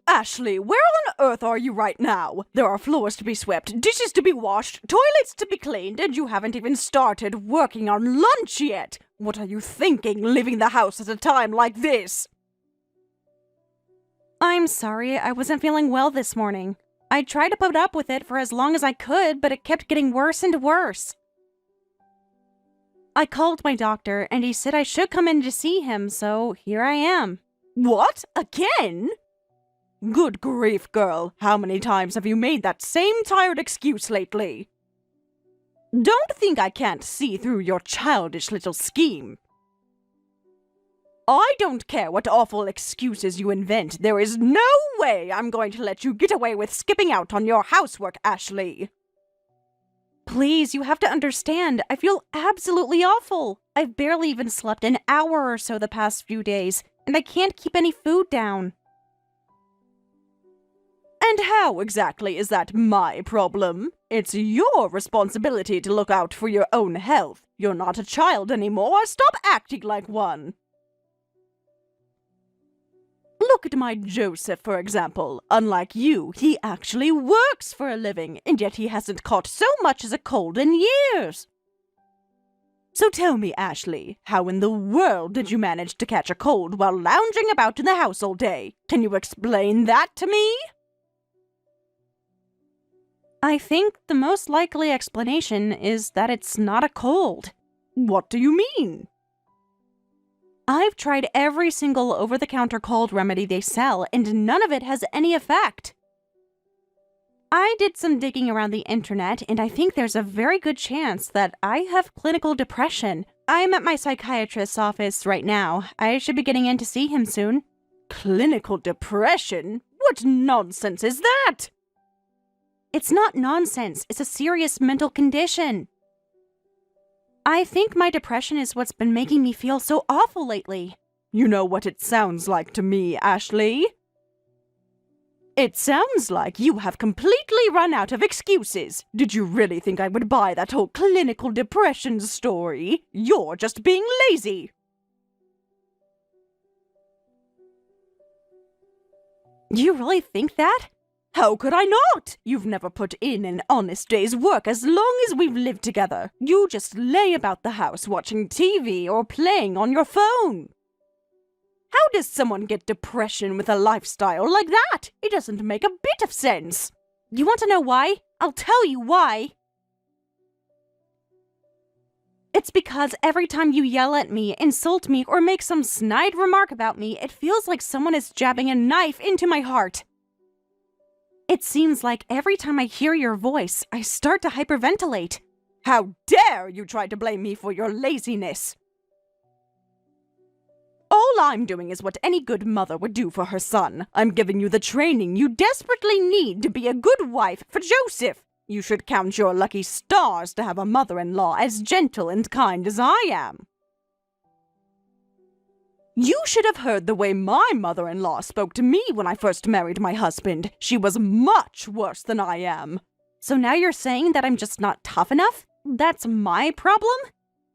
Ashley, where on earth are you right now? There are floors to be swept, dishes to be washed, toilets to be cleaned, and you haven't even started working on lunch yet. What are you thinking, leaving the house at a time like this? I'm sorry, I wasn't feeling well this morning. I tried to put up with it for as long as I could, but it kept getting worse and worse. I called my doctor, and he said I should come in to see him, so here I am. What? Again? Good grief, girl. How many times have you made that same tired excuse lately? Don't think I can't see through your childish little scheme. I don't care what awful excuses you invent. There is no way I'm going to let you get away with skipping out on your housework, Ashley. Please, you have to understand. I feel absolutely awful. I've barely even slept an hour or so the past few days, and I can't keep any food down. And how exactly is that my problem? It's your responsibility to look out for your own health. You're not a child anymore. Stop acting like one. Look at my Joseph, for example. Unlike you, he actually works for a living, and yet he hasn't caught so much as a cold in years. So tell me, Ashley, how in the world did you manage to catch a cold while lounging about in the house all day? Can you explain that to me? I think the most likely explanation is that it's not a cold. What do you mean? I've tried every single over-the-counter cold remedy they sell, and none of it has any effect. I did some digging around the internet, and I think there's a very good chance that I have clinical depression. I'm at my psychiatrist's office right now. I should be getting in to see him soon. Clinical depression? What nonsense is that? It's not nonsense. It's a serious mental condition. I think my depression is what's been making me feel so awful lately. You know what it sounds like to me, Ashley? It sounds like you have completely run out of excuses. Did you really think I would buy that whole clinical depression story? You're just being lazy. You really think that? How could I not? You've never put in an honest day's work as long as we've lived together. You just lay about the house watching TV or playing on your phone. How does someone get depression with a lifestyle like that? It doesn't make a bit of sense. You want to know why? I'll tell you why. It's because every time you yell at me, insult me, or make some snide remark about me, it feels like someone is jabbing a knife into my heart. It seems like every time I hear your voice, I start to hyperventilate. How dare you try to blame me for your laziness? All I'm doing is what any good mother would do for her son. I'm giving you the training you desperately need to be a good wife for Joseph. You should count your lucky stars to have a mother-in-law as gentle and kind as I am. You should have heard the way my mother-in-law spoke to me when I first married my husband. She was much worse than I am. So now you're saying that I'm just not tough enough? That's my problem?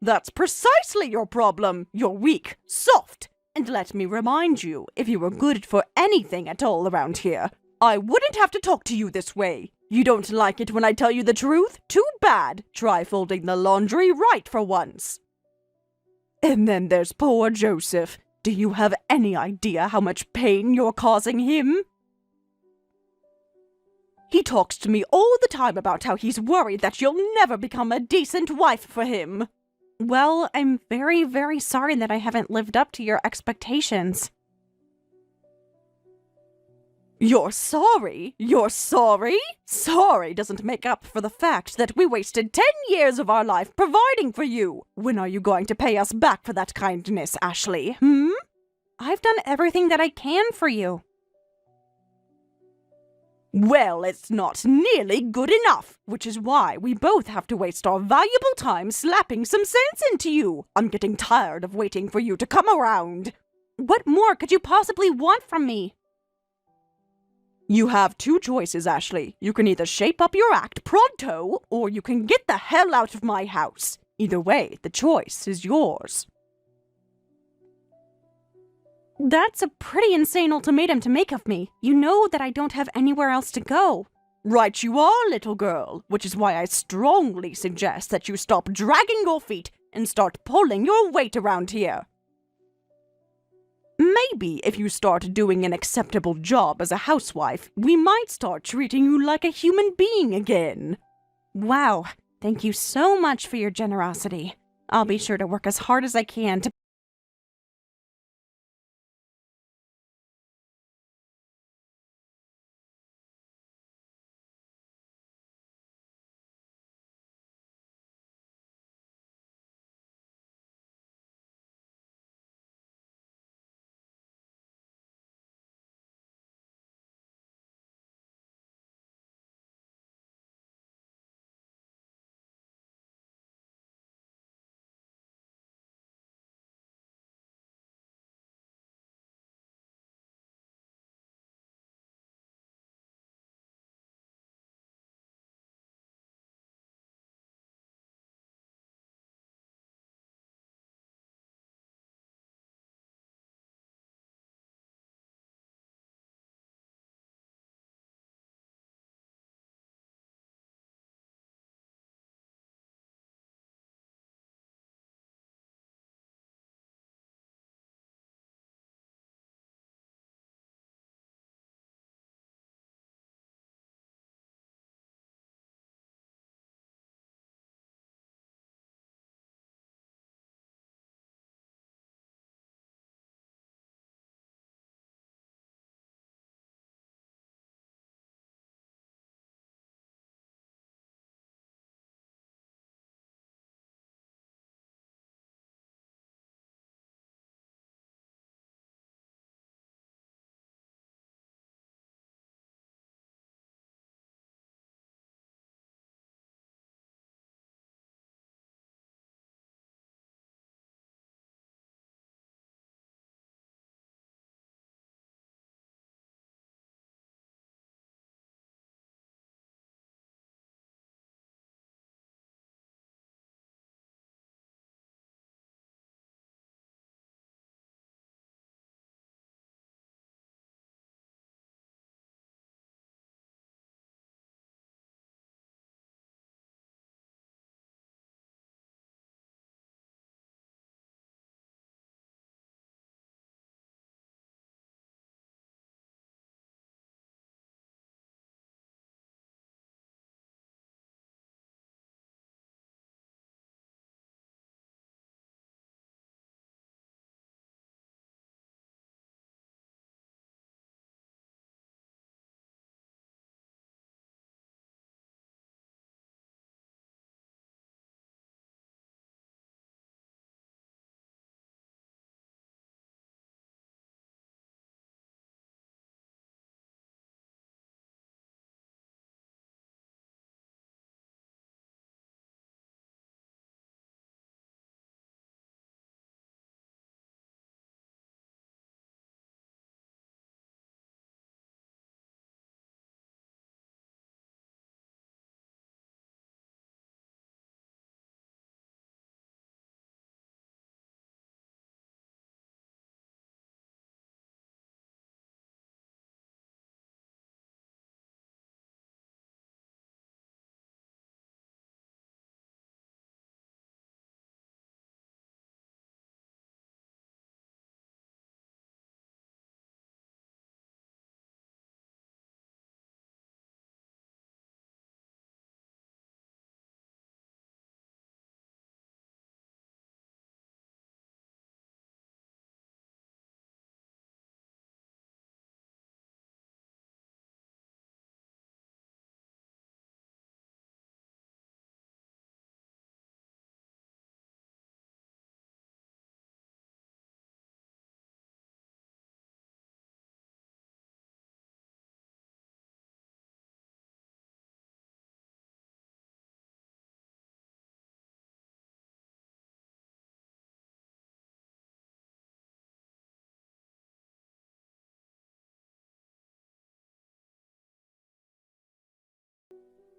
That's precisely your problem. You're weak, soft. And let me remind you, if you were good for anything at all around here, I wouldn't have to talk to you this way. You don't like it when I tell you the truth? Too bad. Try folding the laundry right for once. And then there's poor Joseph. Do you have any idea how much pain you're causing him? He talks to me all the time about how he's worried that you'll never become a decent wife for him. Well, I'm very, very sorry that I haven't lived up to your expectations. You're sorry? You're sorry? Sorry doesn't make up for the fact that we wasted 10 years of our life providing for you. When are you going to pay us back for that kindness, Ashley? I've done everything that I can for you. Well, it's not nearly good enough, which is why we both have to waste our valuable time slapping some sense into you. I'm getting tired of waiting for you to come around. What more could you possibly want from me? You have two choices, Ashley. You can either shape up your act pronto, or you can get the hell out of my house. Either way, the choice is yours. That's a pretty insane ultimatum to make of me. You know that I don't have anywhere else to go. Right you are, little girl, which is why I strongly suggest that you stop dragging your feet and start pulling your weight around here. Maybe if you start doing an acceptable job as a housewife, we might start treating you like a human being again. Wow, thank you so much for your generosity. I'll be sure to work as hard as I can to...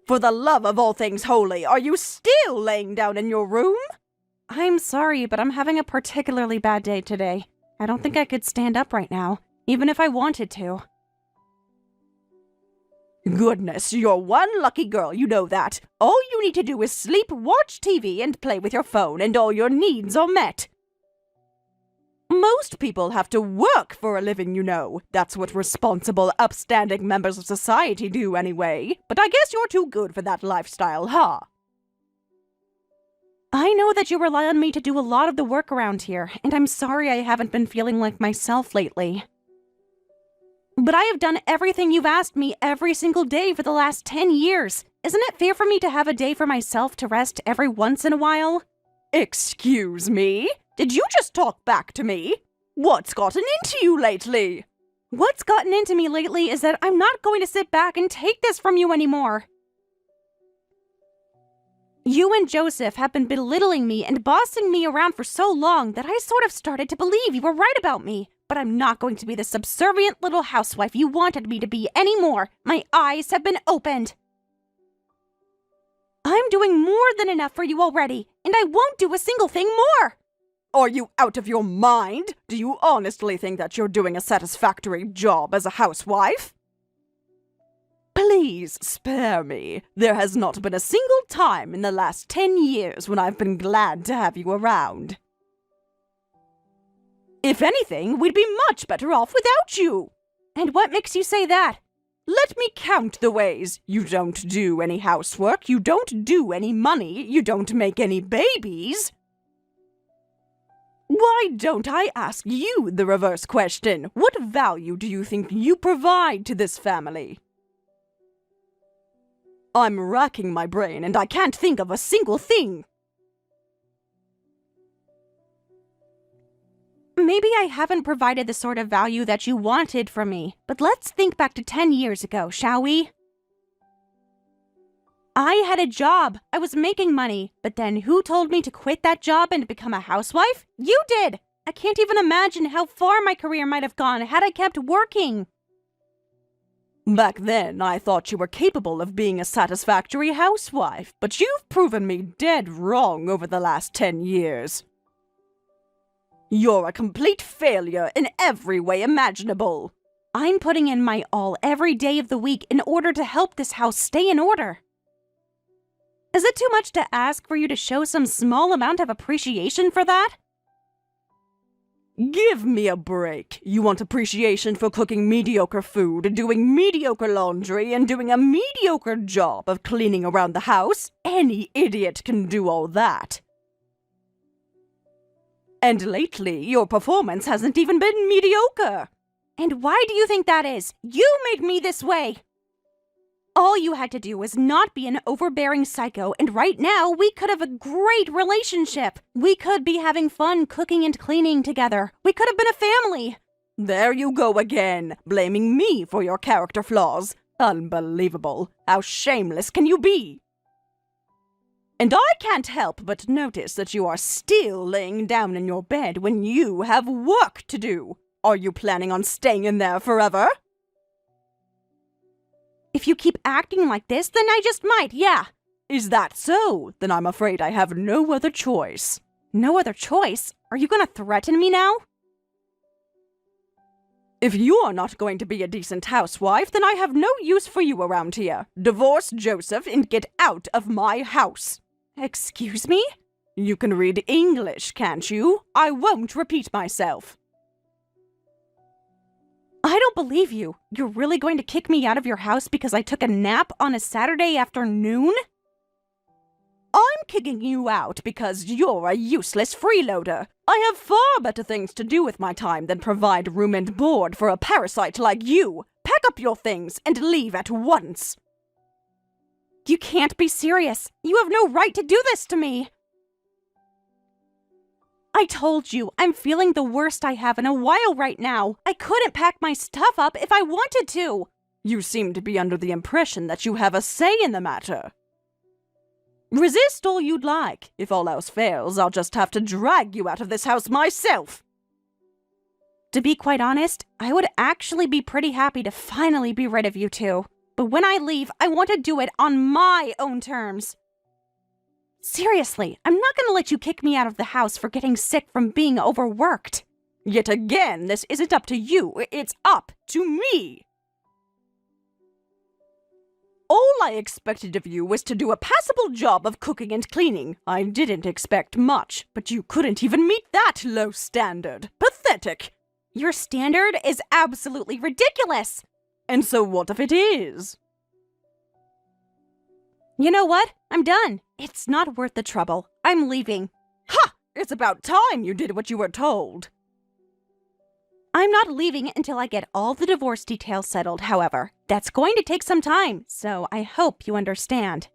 For the love of all things holy, are you still laying down in your room? I'm sorry, but I'm having a particularly bad day today. I don't think I could stand up right now, even if I wanted to. Goodness, you're one lucky girl, you know that. All you need to do is sleep, watch TV, and play with your phone, and all your needs are met. Most people have to work for a living, you know. That's what responsible, upstanding members of society do anyway. But I guess you're too good for that lifestyle, huh? I know that you rely on me to do a lot of the work around here, and I'm sorry I haven't been feeling like myself lately. But I have done everything you've asked me every single day for the last 10 years. Isn't it fair for me to have a day for myself to rest every once in a while? Excuse me? Did you just talk back to me? What's gotten into you lately? What's gotten into me lately is that I'm not going to sit back and take this from you anymore. You and Joseph have been belittling me and bossing me around for so long that I sort of started to believe you were right about me. But I'm not going to be the subservient little housewife you wanted me to be anymore. My eyes have been opened. I'm doing more than enough for you already, and I won't do a single thing more. Are you out of your mind? Do you honestly think that you're doing a satisfactory job as a housewife? Please spare me. There has not been a single time in the last 10 years when I've been glad to have you around. If anything, we'd be much better off without you. And what makes you say that? Let me count the ways. You don't do any housework, you don't do any money, you don't make any babies. Why don't I ask you the reverse question? What value do you think you provide to this family? I'm racking my brain and I can't think of a single thing. Maybe I haven't provided the sort of value that you wanted from me, but let's think back to 10 years ago, shall we? I had a job. I was making money. But then who told me to quit that job and become a housewife? You did! I can't even imagine how far my career might have gone had I kept working. Back then, I thought you were capable of being a satisfactory housewife, but you've proven me dead wrong over the last 10 years. You're a complete failure in every way imaginable. I'm putting in my all every day of the week in order to help this house stay in order. Is it too much to ask for you to show some small amount of appreciation for that? Give me a break. You want appreciation for cooking mediocre food, doing mediocre laundry, and doing a mediocre job of cleaning around the house? Any idiot can do all that. And lately, your performance hasn't even been mediocre. And why do you think that is? You made me this way. All you had to do was not be an overbearing psycho, and right now we could have a great relationship. We could be having fun cooking and cleaning together. We could have been a family. There you go again, blaming me for your character flaws. Unbelievable. How shameless can you be? And I can't help but notice that you are still laying down in your bed when you have work to do. Are you planning on staying in there forever? If you keep acting like this, then I just might, yeah. Is that so? Then I'm afraid I have no other choice. No other choice? Are you gonna threaten me now? If you're not going to be a decent housewife, then I have no use for you around here. Divorce Joseph and get out of my house. Excuse me? You can read English, can't you? I won't repeat myself. I don't believe you. You're really going to kick me out of your house because I took a nap on a Saturday afternoon? I'm kicking you out because you're a useless freeloader. I have far better things to do with my time than provide room and board for a parasite like you. Pack up your things and leave at once. You can't be serious. You have no right to do this to me. I told you, I'm feeling the worst I have in a while right now. I couldn't pack my stuff up if I wanted to. You seem to be under the impression that you have a say in the matter. Resist all you'd like. If all else fails, I'll just have to drag you out of this house myself. To be quite honest, I would actually be pretty happy to finally be rid of you two. But when I leave, I want to do it on my own terms. Seriously, I'm not going to let you kick me out of the house for getting sick from being overworked. Yet again, this isn't up to you, it's up to me. All I expected of you was to do a passable job of cooking and cleaning. I didn't expect much, but you couldn't even meet that low standard. Pathetic. Your standard is absolutely ridiculous. And so what if it is? You know what? I'm done. It's not worth the trouble. I'm leaving. Ha! It's about time you did what you were told. I'm not leaving until I get all the divorce details settled, however. That's going to take some time, so I hope you understand.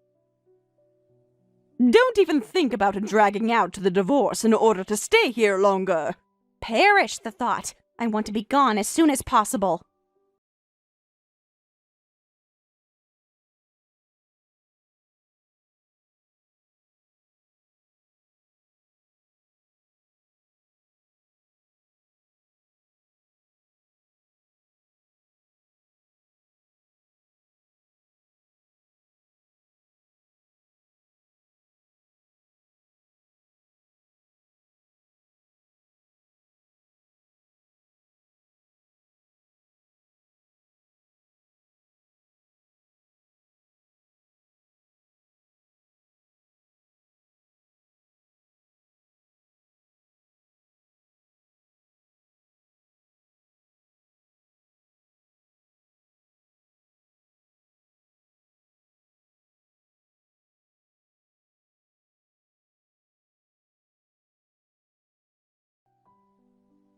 Don't even think about dragging out the divorce in order to stay here longer. Perish the thought. I want to be gone as soon as possible.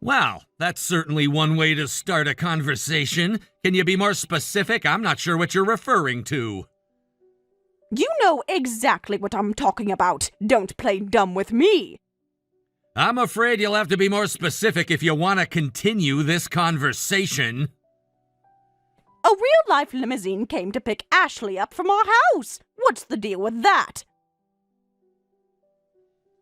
Well, that's certainly one way to start a conversation. Can you be more specific? I'm not sure what you're referring to. You know exactly what I'm talking about. Don't play dumb with me. I'm afraid you'll have to be more specific if you want to continue this conversation. A real-life limousine came to pick Ashley up from our house. What's the deal with that?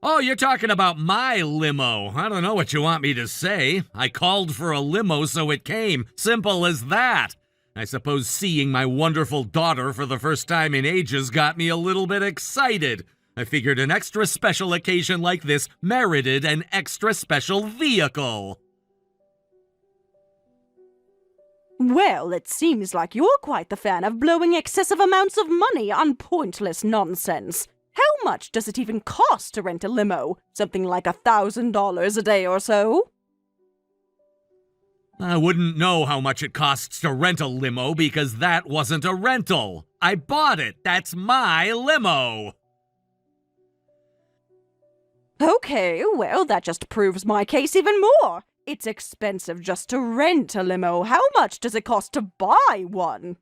Oh, you're talking about my limo. I don't know what you want me to say. I called for a limo, so it came. Simple as that. I suppose seeing my wonderful daughter for the first time in ages got me a little bit excited. I figured an extra special occasion like this merited an extra special vehicle. Well, it seems like you're quite the fan of blowing excessive amounts of money on pointless nonsense. How much does it even cost to rent a limo? Something like $1,000 a day or so? I wouldn't know how much it costs to rent a limo because that wasn't a rental. I bought it. That's my limo. Okay, well, that just proves my case even more. It's expensive just to rent a limo. How much does it cost to buy one?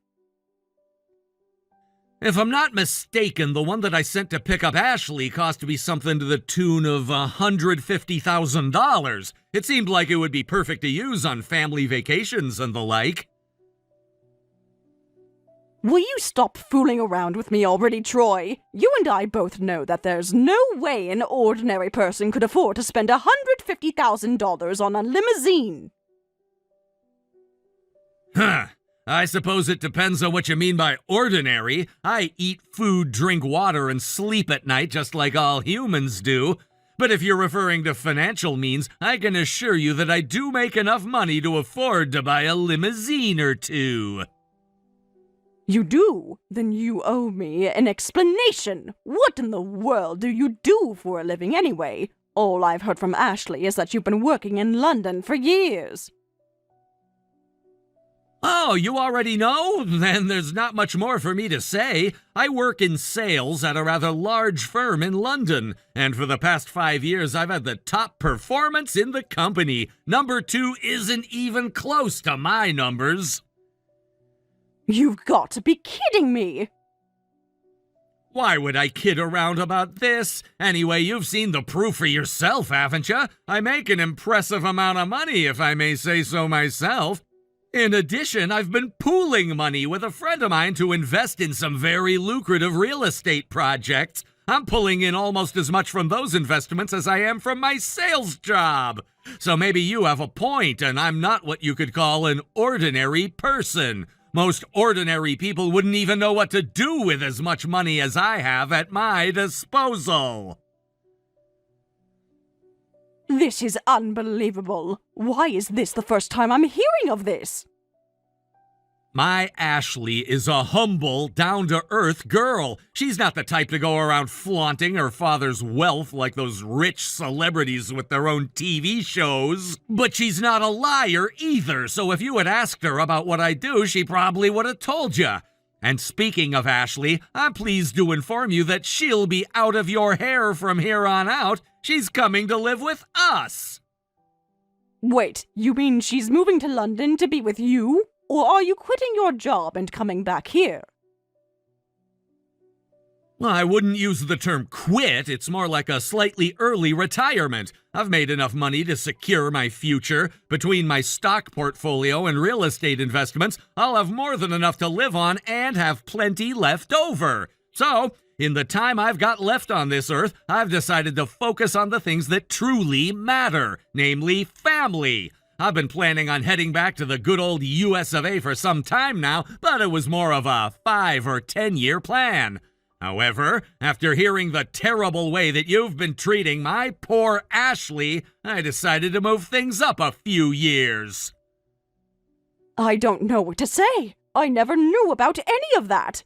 If I'm not mistaken, the one that I sent to pick up Ashley cost me something to the tune of $150,000. It seemed like it would be perfect to use on family vacations and the like. Will you stop fooling around with me already, Troy? You and I both know that there's no way an ordinary person could afford to spend $150,000 on a limousine. Huh. I suppose it depends on what you mean by ordinary. I eat food, drink water, and sleep at night just like all humans do. But if you're referring to financial means, I can assure you that I do make enough money to afford to buy a limousine or two. You do? Then you owe me an explanation. What in the world do you do for a living anyway? All I've heard from Ashley is that you've been working in London for years. Oh, you already know? Then there's not much more for me to say. I work in sales at a rather large firm in London, and for the past 5 years I've had the top performance in the company. Number 2 isn't even close to my numbers. You've got to be kidding me! Why would I kid around about this? Anyway, you've seen the proof for yourself, haven't you? I make an impressive amount of money, if I may say so myself. In addition, I've been pooling money with a friend of mine to invest in some very lucrative real estate projects. I'm pulling in almost as much from those investments as I am from my sales job. So maybe you have a point, and I'm not what you could call an ordinary person. Most ordinary people wouldn't even know what to do with as much money as I have at my disposal. This is unbelievable. Why is this the first time I'm hearing of this? My Ashley is a humble, down-to-earth girl. She's not the type to go around flaunting her father's wealth like those rich celebrities with their own TV shows. But she's not a liar either, so if you had asked her about what I do, she probably would have told you. And speaking of Ashley, I'm pleased to inform you that she'll be out of your hair from here on out. She's coming to live with us. Wait, you mean she's moving to London to be with you? Or are you quitting your job and coming back here? Well, I wouldn't use the term quit. It's more like a slightly early retirement. I've made enough money to secure my future. Between my stock portfolio and real estate investments, I'll have more than enough to live on and have plenty left over. So, in the time I've got left on this earth, I've decided to focus on the things that truly matter, namely family. I've been planning on heading back to the good old US of A for some time now, but it was more of a 5 or 10-year plan. However, after hearing the terrible way that you've been treating my poor Ashley, I decided to move things up a few years. I don't know what to say. I never knew about any of that.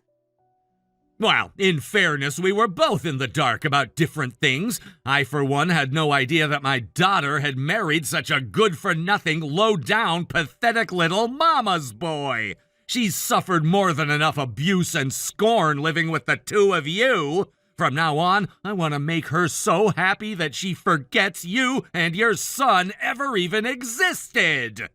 Well, in fairness, we were both in the dark about different things. I, for one, had no idea that my daughter had married such a good-for-nothing, low-down, pathetic little mama's boy. She's suffered more than enough abuse and scorn living with the two of you. From now on, I want to make her so happy that she forgets you and your son ever even existed.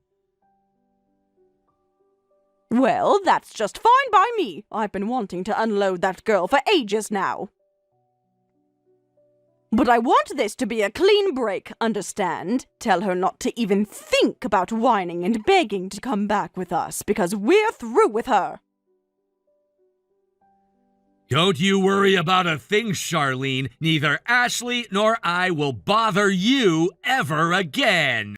Well, that's just fine by me. I've been wanting to unload that girl for ages now. But I want this to be a clean break, understand? Tell her not to even think about whining and begging to come back with us, because we're through with her. Don't you worry about a thing, Charlene. Neither Ashley nor I will bother you ever again.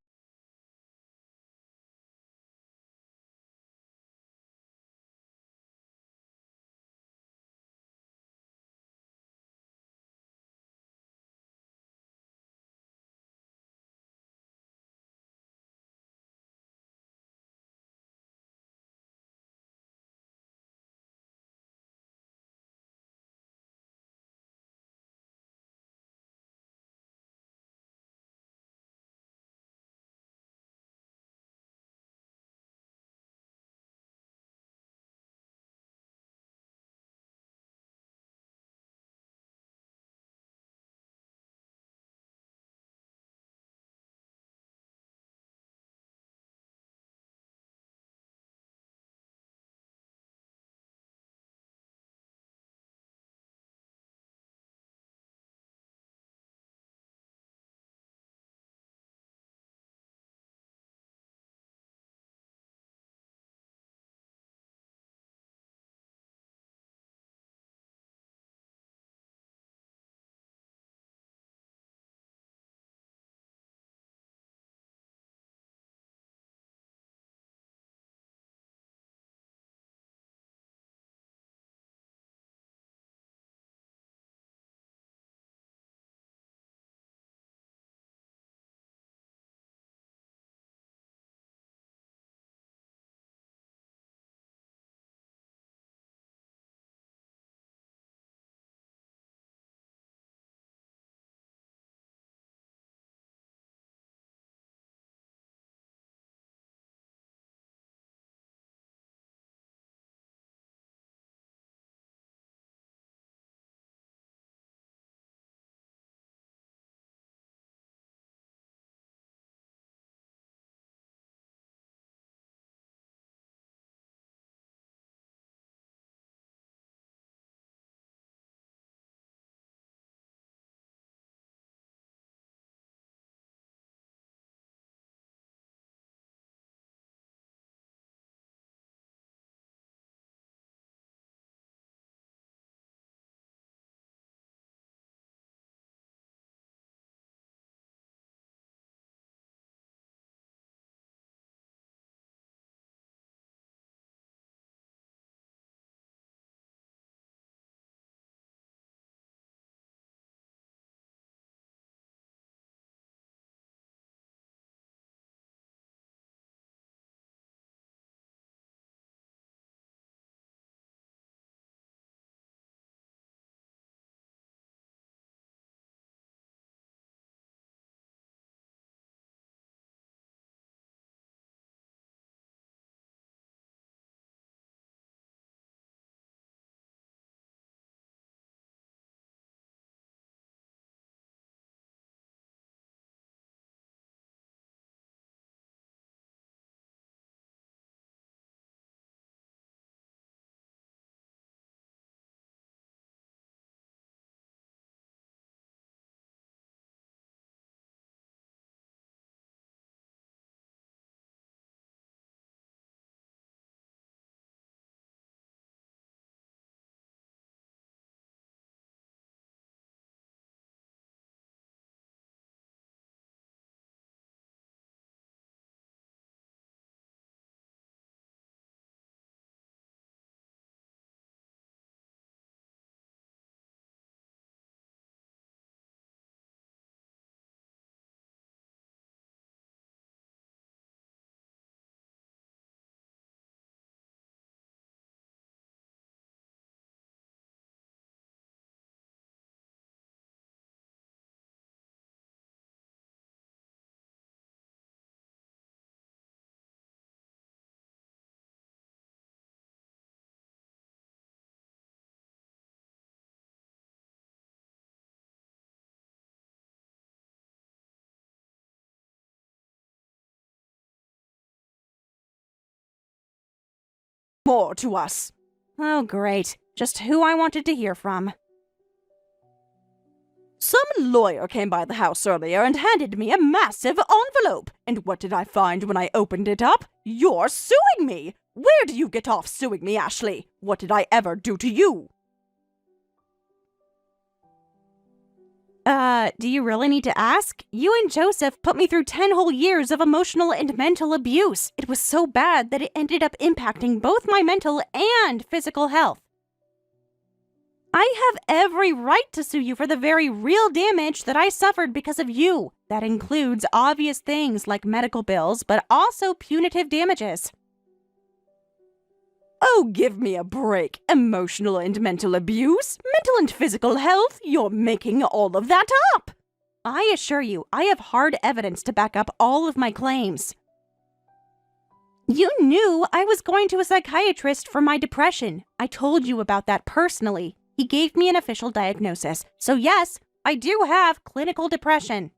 more to us. Oh, great. Just who I wanted to hear from. Some lawyer came by the house earlier and handed me a massive envelope. And what did I find when I opened it up? You're suing me! Where do you get off suing me, Ashley? What did I ever do to you? Do you really need to ask? You and Joseph put me through 10 whole years of emotional and mental abuse. It was so bad that it ended up impacting both my mental and physical health. I have every right to sue you for the very real damage that I suffered because of you. That includes obvious things like medical bills, but also punitive damages. Oh, give me a break. Emotional and mental abuse? Mental and physical health? You're making all of that up! I assure you, I have hard evidence to back up all of my claims. You knew I was going to a psychiatrist for my depression. I told you about that personally. He gave me an official diagnosis. So yes, I do have clinical depression.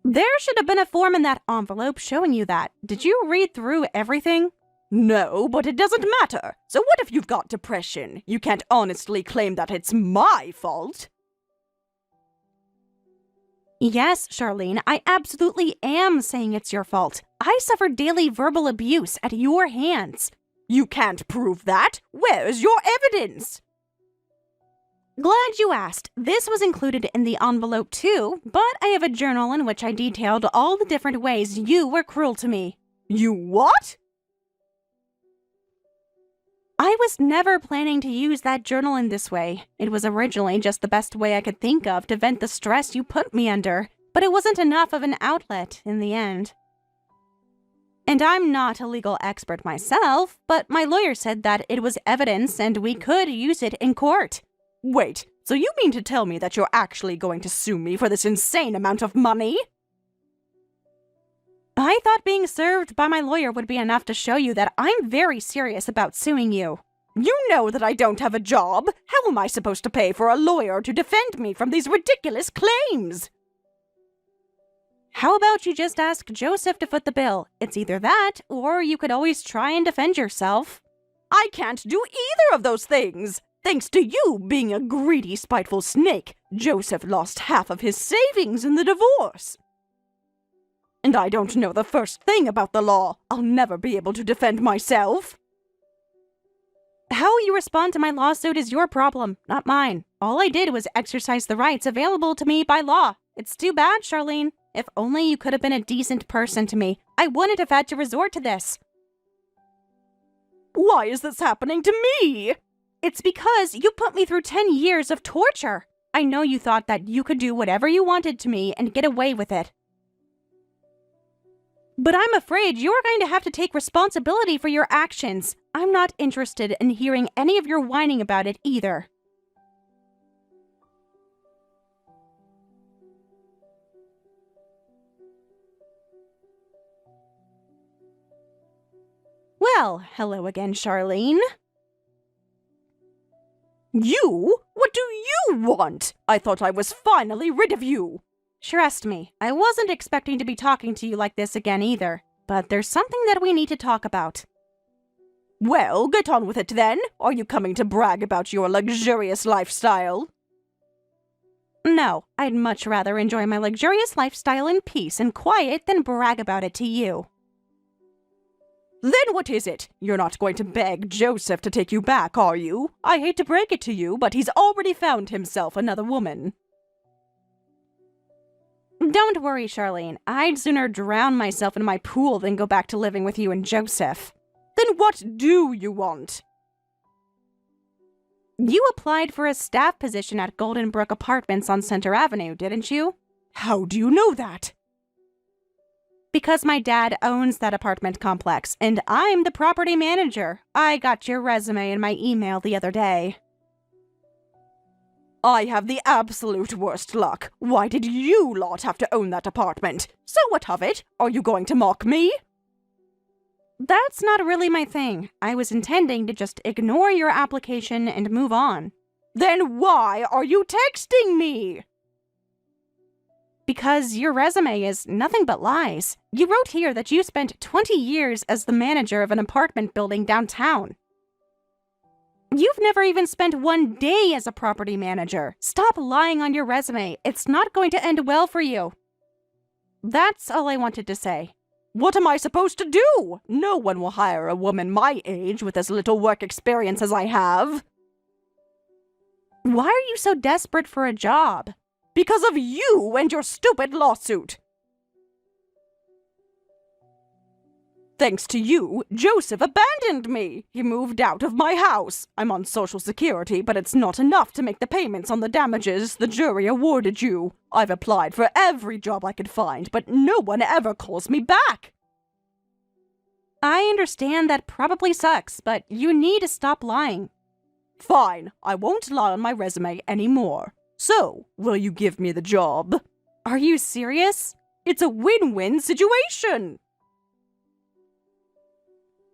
There should have been a form in that envelope showing you that. Did you read through everything? No, but it doesn't matter. So what if you've got depression? You can't honestly claim that it's my fault. Yes, Charlene, I absolutely am saying it's your fault. I suffered daily verbal abuse at your hands. You can't prove that. Where's your evidence? Glad you asked. This was included in the envelope too, but I have a journal in which I detailed all the different ways you were cruel to me. You what? I was never planning to use that journal in this way. It was originally just the best way I could think of to vent the stress you put me under, but it wasn't enough of an outlet in the end. And I'm not a legal expert myself, but my lawyer said that it was evidence and we could use it in court. Wait, so you mean to tell me that you're actually going to sue me for this insane amount of money? I thought being served by my lawyer would be enough to show you that I'm very serious about suing you. You know that I don't have a job. How am I supposed to pay for a lawyer to defend me from these ridiculous claims? How about you just ask Joseph to foot the bill? It's either that, or you could always try and defend yourself. I can't do either of those things. Thanks to you being a greedy, spiteful snake, Joseph lost half of his savings in the divorce. And I don't know the first thing about the law. I'll never be able to defend myself. How you respond to my lawsuit is your problem, not mine. All I did was exercise the rights available to me by law. It's too bad, Charlene. If only you could have been a decent person to me, I wouldn't have had to resort to this. Why is this happening to me? It's because you put me through 10 years of torture. I know you thought that you could do whatever you wanted to me and get away with it. But I'm afraid you're going to have to take responsibility for your actions. I'm not interested in hearing any of your whining about it either. Well, hello again, Charlene. You? What do you want? I thought I was finally rid of you. Trust me, I wasn't expecting to be talking to you like this again either. But there's something that we need to talk about. Well, get on with it then. Are you coming to brag about your luxurious lifestyle? No, I'd much rather enjoy my luxurious lifestyle in peace and quiet than brag about it to you. Then what is it? You're not going to beg Joseph to take you back, are you? I hate to break it to you, but he's already found himself another woman. Don't worry, Charlene. I'd sooner drown myself in my pool than go back to living with you and Joseph. Then what do you want? You applied for a staff position at Golden Brook Apartments on Center Avenue, didn't you? How do you know that? Because my dad owns that apartment complex, and I'm the property manager. I got your resume in my email the other day. I have the absolute worst luck. Why did you lot have to own that apartment? So what of it? Are you going to mock me? That's not really my thing. I was intending to just ignore your application and move on. Then why are you texting me? Because your resume is nothing but lies. You wrote here that you spent 20 years as the manager of an apartment building downtown. You've never even spent one day as a property manager. Stop lying on your resume. It's not going to end well for you. That's all I wanted to say. What am I supposed to do? No one will hire a woman my age with as little work experience as I have. Why are you so desperate for a job? Because of you and your stupid lawsuit. Thanks to you, Joseph abandoned me. He moved out of my house. I'm on Social Security, but it's not enough to make the payments on the damages the jury awarded you. I've applied for every job I could find, but no one ever calls me back. I understand that probably sucks, but you need to stop lying. Fine, I won't lie on my resume anymore. So, will you give me the job? Are you serious? It's a win-win situation.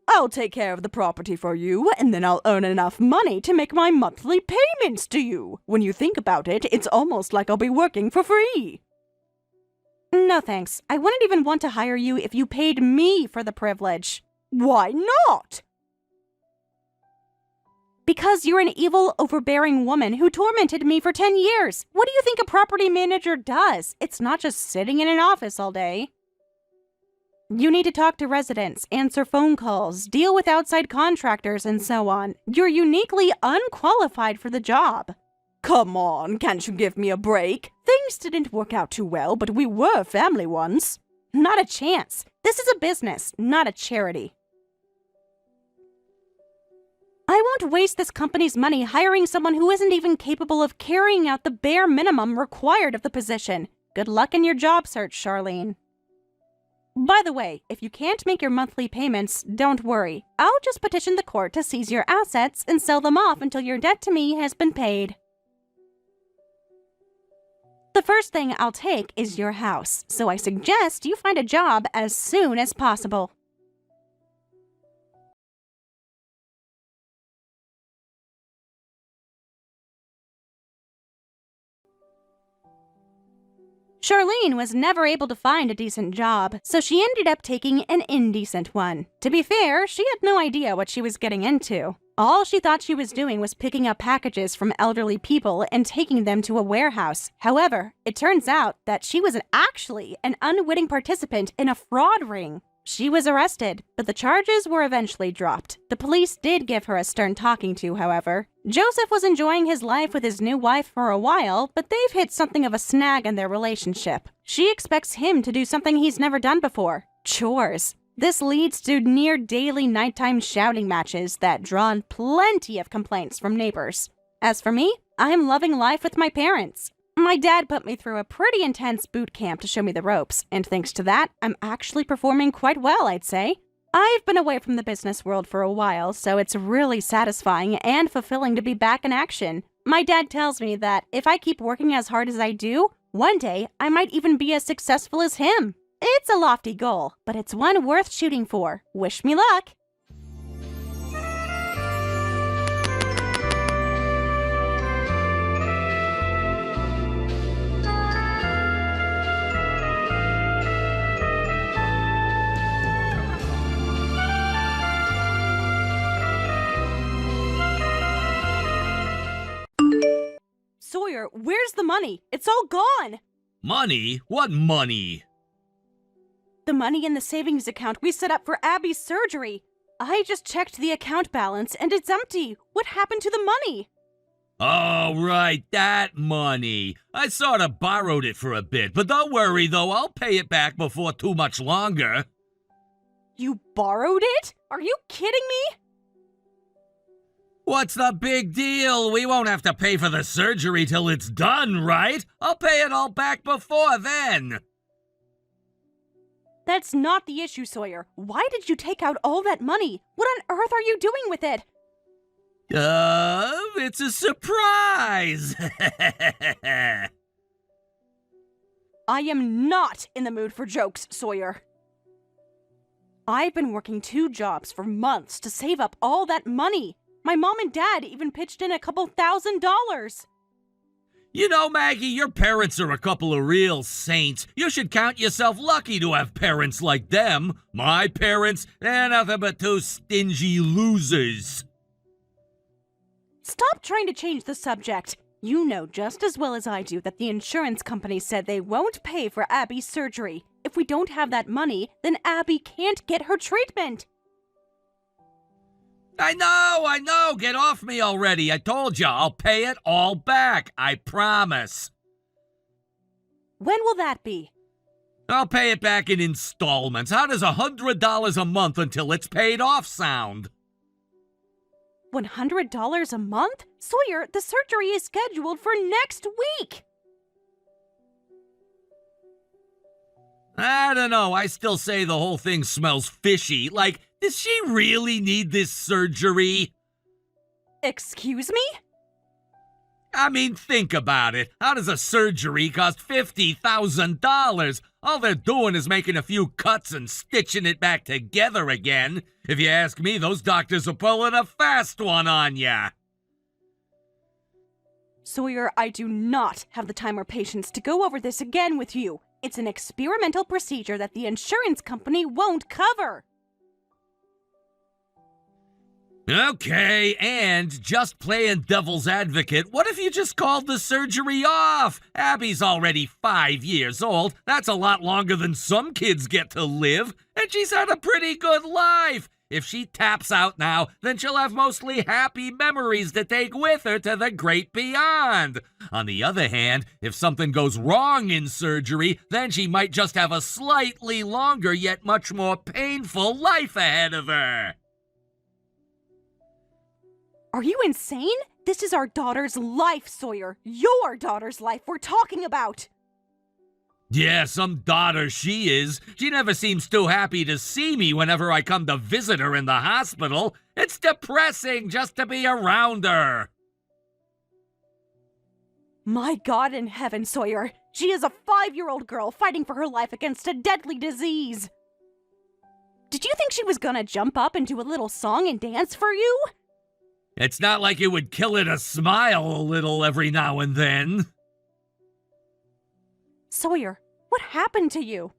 I'll take care of the property for you, and then I'll earn enough money to make my monthly payments to you. When you think about it, it's almost like I'll be working for free. No thanks. I wouldn't even want to hire you if you paid me for the privilege. Why not? Because you're an evil, overbearing woman who tormented me for 10 years. What do you think a property manager does? It's not just sitting in an office all day. You need to talk to residents, answer phone calls, deal with outside contractors, and so on. You're uniquely unqualified for the job. Come on, can't you give me a break? Things didn't work out too well, but we were family once. Not a chance. This is a business, not a charity. I won't waste this company's money hiring someone who isn't even capable of carrying out the bare minimum required of the position. Good luck in your job search, Charlene. By the way, if you can't make your monthly payments, don't worry. I'll just petition the court to seize your assets and sell them off until your debt to me has been paid. The first thing I'll take is your house, so I suggest you find a job as soon as possible. Charlene was never able to find a decent job, so she ended up taking an indecent one. To be fair, she had no idea what she was getting into. All she thought she was doing was picking up packages from elderly people and taking them to a warehouse. However, it turns out that she was actually an unwitting participant in a fraud ring. She was arrested, but the charges were eventually dropped. The police did give her a stern talking to, however. Joseph was enjoying his life with his new wife for a while, but they've hit something of a snag in their relationship. She expects him to do something he's never done before: chores. This leads to near daily nighttime shouting matches that draw in plenty of complaints from neighbors. As for me, I'm loving life with my parents. My dad put me through a pretty intense boot camp to show me the ropes, and thanks to that, I'm actually performing quite well, I'd say. I've been away from the business world for a while, so it's really satisfying and fulfilling to be back in action. My dad tells me that if I keep working as hard as I do, one day I might even be as successful as him. It's a lofty goal, but it's one worth shooting for. Wish me luck! Sawyer, where's the money? It's all gone! Money? What money? The money in the savings account we set up for Abby's surgery. I just checked the account balance and it's empty. What happened to the money? Oh, right, that money. I sort of borrowed it for a bit, but don't worry, though, I'll pay it back before too much longer. You borrowed it? Are you kidding me? What's the big deal? We won't have to pay for the surgery till it's done, right? I'll pay it all back before then. That's not the issue, Sawyer. Why did you take out all that money? What on earth are you doing with it? It's a surprise. I am not in the mood for jokes, Sawyer. I've been working 2 jobs for months to save up all that money. My mom and dad even pitched in a couple $1,000. You know, Maggie, your parents are a couple of real saints. You should count yourself lucky to have parents like them. My parents, they're nothing but two stingy losers. Stop trying to change the subject. You know just as well as I do that the insurance company said they won't pay for Abby's surgery. If we don't have that money, then Abby can't get her treatment. I know. Get off me already. I told you, I'll pay it all back. I promise. When will that be? I'll pay it back in installments. How does $100 a month until it's paid off sound? $100 a month? Sawyer, the surgery is scheduled for next week. I don't know. I still say the whole thing smells fishy. Like, does she really need this surgery? Excuse me? I mean, think about it. How does a surgery cost $50,000? All they're doing is making a few cuts and stitching it back together again. If you ask me, those doctors are pulling a fast one on ya. Sawyer, I do not have the time or patience to go over this again with you. It's an experimental procedure that the insurance company won't cover. Okay, and just playing devil's advocate, what if you just called the surgery off? Abby's already 5 years old. That's a lot longer than some kids get to live, and she's had a pretty good life. If she taps out now, then she'll have mostly happy memories to take with her to the great beyond. On the other hand, if something goes wrong in surgery, then she might just have a slightly longer yet much more painful life ahead of her. Are you insane? This is our daughter's life, Sawyer. Your daughter's life we're talking about. Yeah, some daughter she is. She never seems too happy to see me whenever I come to visit her in the hospital. It's depressing just to be around her. My God in heaven, Sawyer. She is a 5-year-old girl fighting for her life against a deadly disease. Did you think she was gonna jump up and do a little song and dance for you? It's not like it would kill her to smile a little every now and then. Sawyer, what happened to you?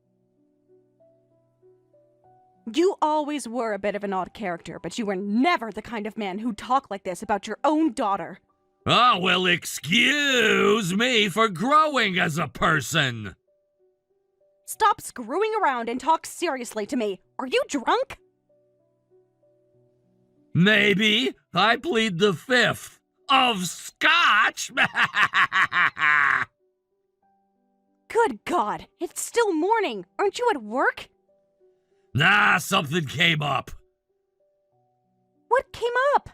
You always were a bit of an odd character, but you were never the kind of man who'd talk like this about your own daughter. Oh, well, excuse me for growing as a person. Stop screwing around and talk seriously to me. Are you drunk? Maybe. I plead the fifth. Of scotch? Good God, it's still morning. Aren't you at work? Nah, something came up. What came up?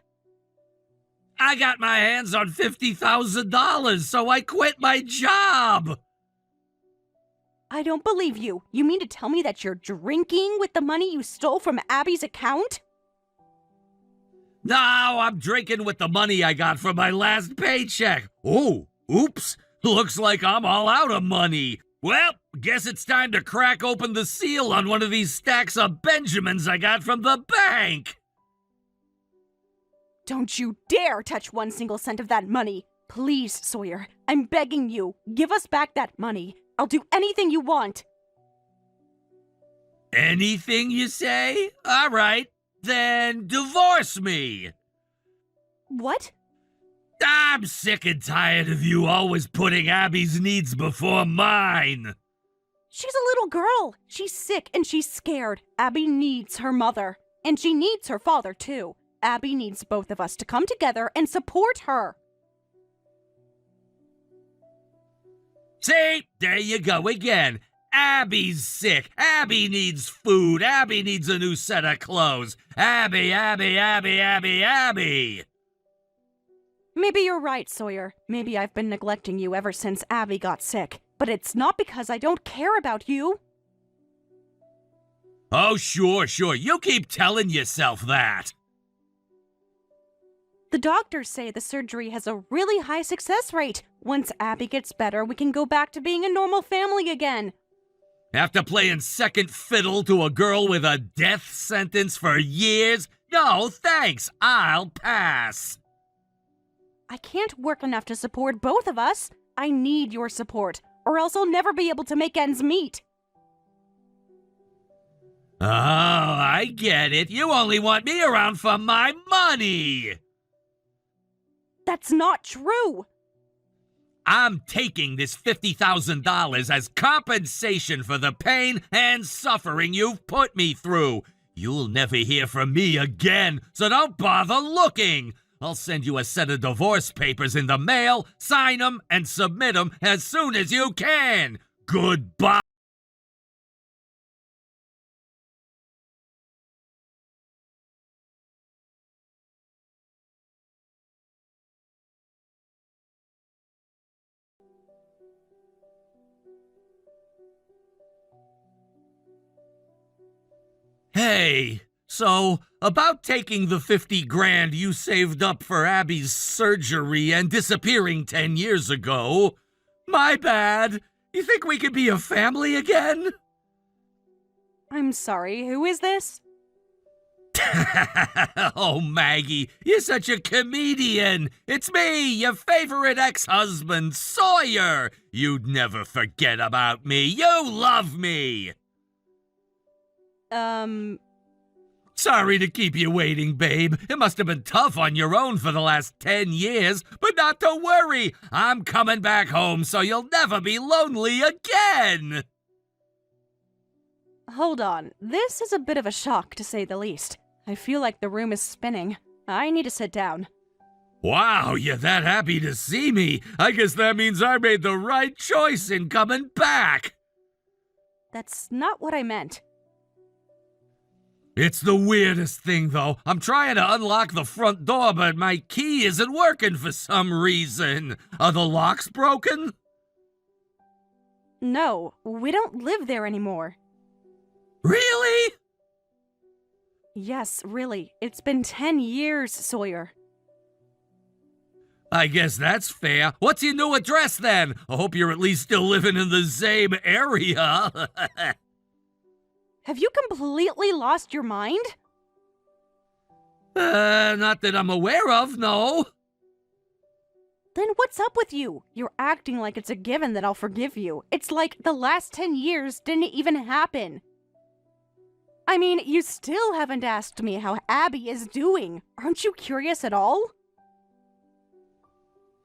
I got my hands on $50,000, so I quit my job. I don't believe you. You mean to tell me that you're drinking with the money you stole from Abby's account? No, I'm drinking with the money I got from my last paycheck. Oh, oops. Looks like I'm all out of money. Well, guess it's time to crack open the seal on one of these stacks of Benjamins I got from the bank. Don't you dare touch 1 single cent of that money. Please, Sawyer, I'm begging you, give us back that money. I'll do anything you want. Anything you say? All right, then divorce me. What? I'm sick and tired of you always putting Abby's needs before mine. She's a little girl. She's sick and she's scared. Abby needs her mother. And she needs her father, too. Abby needs both of us to come together and support her. See, there you go again. Abby's sick. Abby needs food. Abby needs a new set of clothes. Abby. Maybe you're right, Sawyer. Maybe I've been neglecting you ever since Abby got sick. But it's not because I don't care about you. Oh, sure. You keep telling yourself that. The doctors say the surgery has a really high success rate. Once Abby gets better, we can go back to being a normal family again. After playing second fiddle to a girl with a death sentence for years? No, thanks. I'll pass. I can't work enough to support both of us. I need your support, or else I'll never be able to make ends meet. Oh, I get it. You only want me around for my money. That's not true. I'm taking this $50,000 as compensation for the pain and suffering you've put me through. You'll never hear from me again, so don't bother looking. I'll send you a set of divorce papers in the mail, sign them, and submit them as soon as you can. Goodbye. Hey, so about taking the 50 grand you saved up for Abby's surgery and disappearing 10 years ago. My bad. You think we could be a family again? I'm sorry, who is this? Oh, Maggie, you're such a comedian. It's me, your favorite ex-husband, Sawyer. You'd never forget about me. You love me. Sorry to keep you waiting, babe. It must have been tough on your own for the last 10 years, but not to worry. I'm coming back home so you'll never be lonely again. Hold on, this is a bit of a shock to say the least. I feel like the room is spinning. I need to sit down. Wow, you're that happy to see me. I guess that means I made the right choice in coming back. That's not what I meant. It's the weirdest thing, though. I'm trying to unlock the front door, but my key isn't working for some reason. Are the locks broken? No, we don't live there anymore. Really? Yes, really. It's been 10 years, Sawyer. I guess that's fair. What's your new address, then? I hope you're at least still living in the same area. Have you completely lost your mind? Not that I'm aware of, no. Then what's up with you? You're acting like it's a given that I'll forgive you. It's like the last 10 years didn't even happen. I mean, you still haven't asked me how Abby is doing. Aren't you curious at all?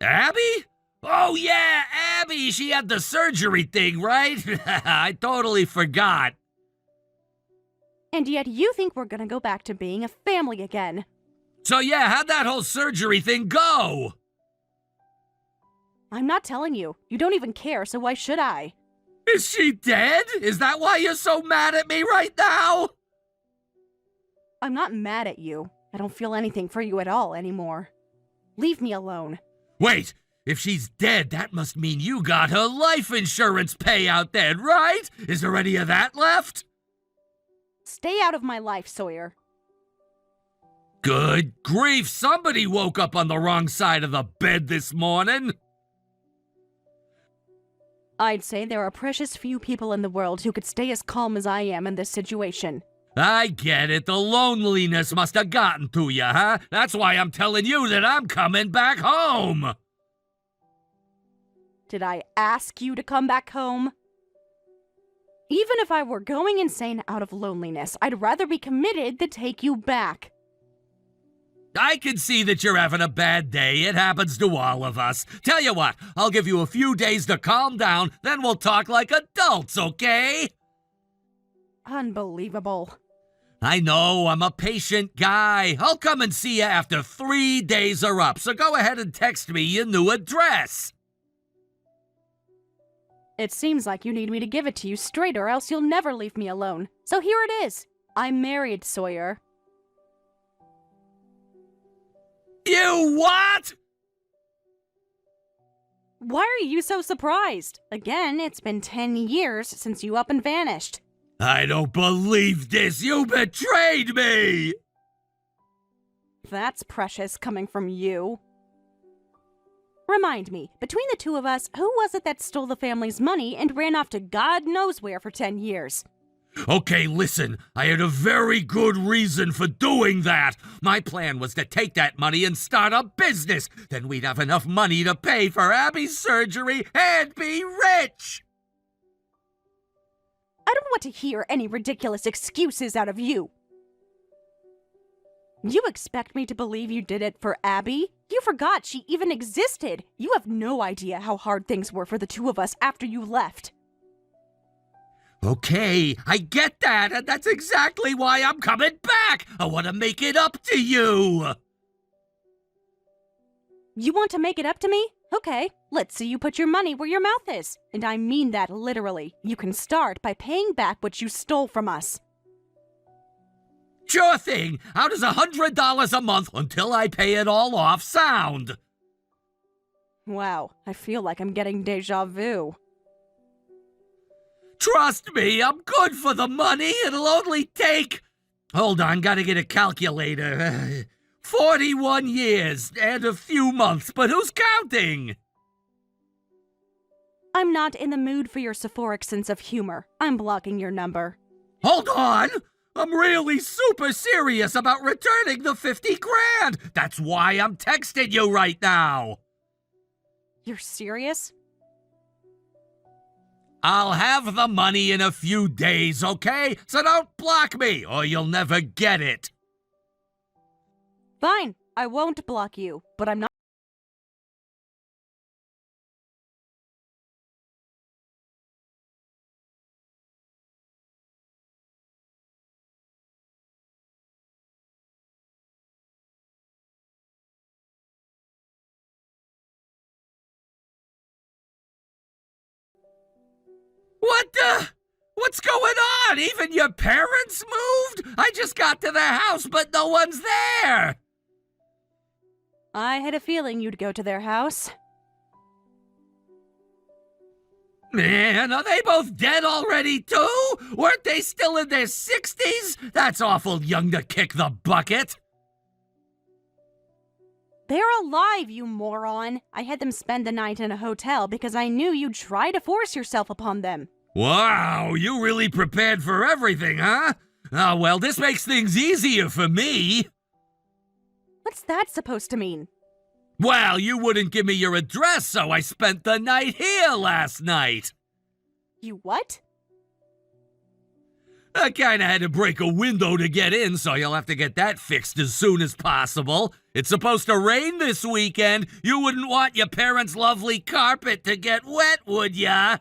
Abby? Oh, yeah, Abby. She had the surgery thing, right? I totally forgot. And yet you think we're gonna go back to being a family again. So, yeah, how'd that whole surgery thing go? I'm not telling you. You don't even care, so why should I? Is she dead? Is that why you're so mad at me right now? I'm not mad at you. I don't feel anything for you at all anymore. Leave me alone. Wait, if she's dead, that must mean you got her life insurance payout then, right? Is there any of that left? Stay out of my life, Sawyer. Good grief, somebody woke up on the wrong side of the bed this morning. I'd say there are precious few people in the world who could stay as calm as I am in this situation. I get it. The loneliness must have gotten to you, huh? That's why I'm telling you that I'm coming back home. Did I ask you to come back home? Even if I were going insane out of loneliness, I'd rather be committed than take you back. I can see that you're having a bad day. It happens to all of us. Tell you what, I'll give you a few days to calm down, then we'll talk like adults, okay? Unbelievable. I know, I'm a patient guy. I'll come and see you after 3 days are up, so go ahead and text me your new address. It seems like you need me to give it to you straight or else you'll never leave me alone. So here it is. I'm married, Sawyer. You what? Why are you so surprised? Again, it's been 10 years since you up and vanished. I don't believe this. You betrayed me. That's precious coming from you. Remind me, between the two of us, who was it that stole the family's money and ran off to God knows where for 10 years? Okay, listen, I had a very good reason for doing that. My plan was to take that money and start a business. Then we'd have enough money to pay for Abby's surgery and be rich. I don't want to hear any ridiculous excuses out of you. You expect me to believe you did it for Abby? You forgot she even existed. You have no idea how hard things were for the two of us after you left. Okay, I get that, and that's exactly why I'm coming back. I want to make it up to you. You want to make it up to me? Okay, let's see you put your money where your mouth is. And I mean that literally. You can start by paying back what you stole from us. Sure thing. How does $100 a month until I pay it all off sound? Wow, I feel like I'm getting deja vu. Trust me, I'm good for the money. It'll only take... Hold on, gotta get a calculator. 41 years and a few months, but who's counting? I'm not in the mood for your Sephoric sense of humor. I'm blocking your number. Hold on! I'm really super serious about returning the 50 grand! That's why I'm texting you right now! You're serious? I'll have the money in a few days, okay? So don't block me, or you'll never get it. Fine, I won't block you, but I'm not. What the? What's going on? Even your parents moved? I just got to the house, but no one's there! I had a feeling you'd go to their house. Man, are they both dead already, too? Weren't they still in their 60s? That's awful young to kick the bucket. They're alive, you moron! I had them spend the night in a hotel because I knew you'd try to force yourself upon them. Wow, you really prepared for everything, huh? Oh, well, this makes things easier for me. What's that supposed to mean? Well, you wouldn't give me your address, so I spent the night here last night. You what? I kinda had to break a window to get in, so you'll have to get that fixed as soon as possible. It's supposed to rain this weekend. You wouldn't want your parents' lovely carpet to get wet, would ya?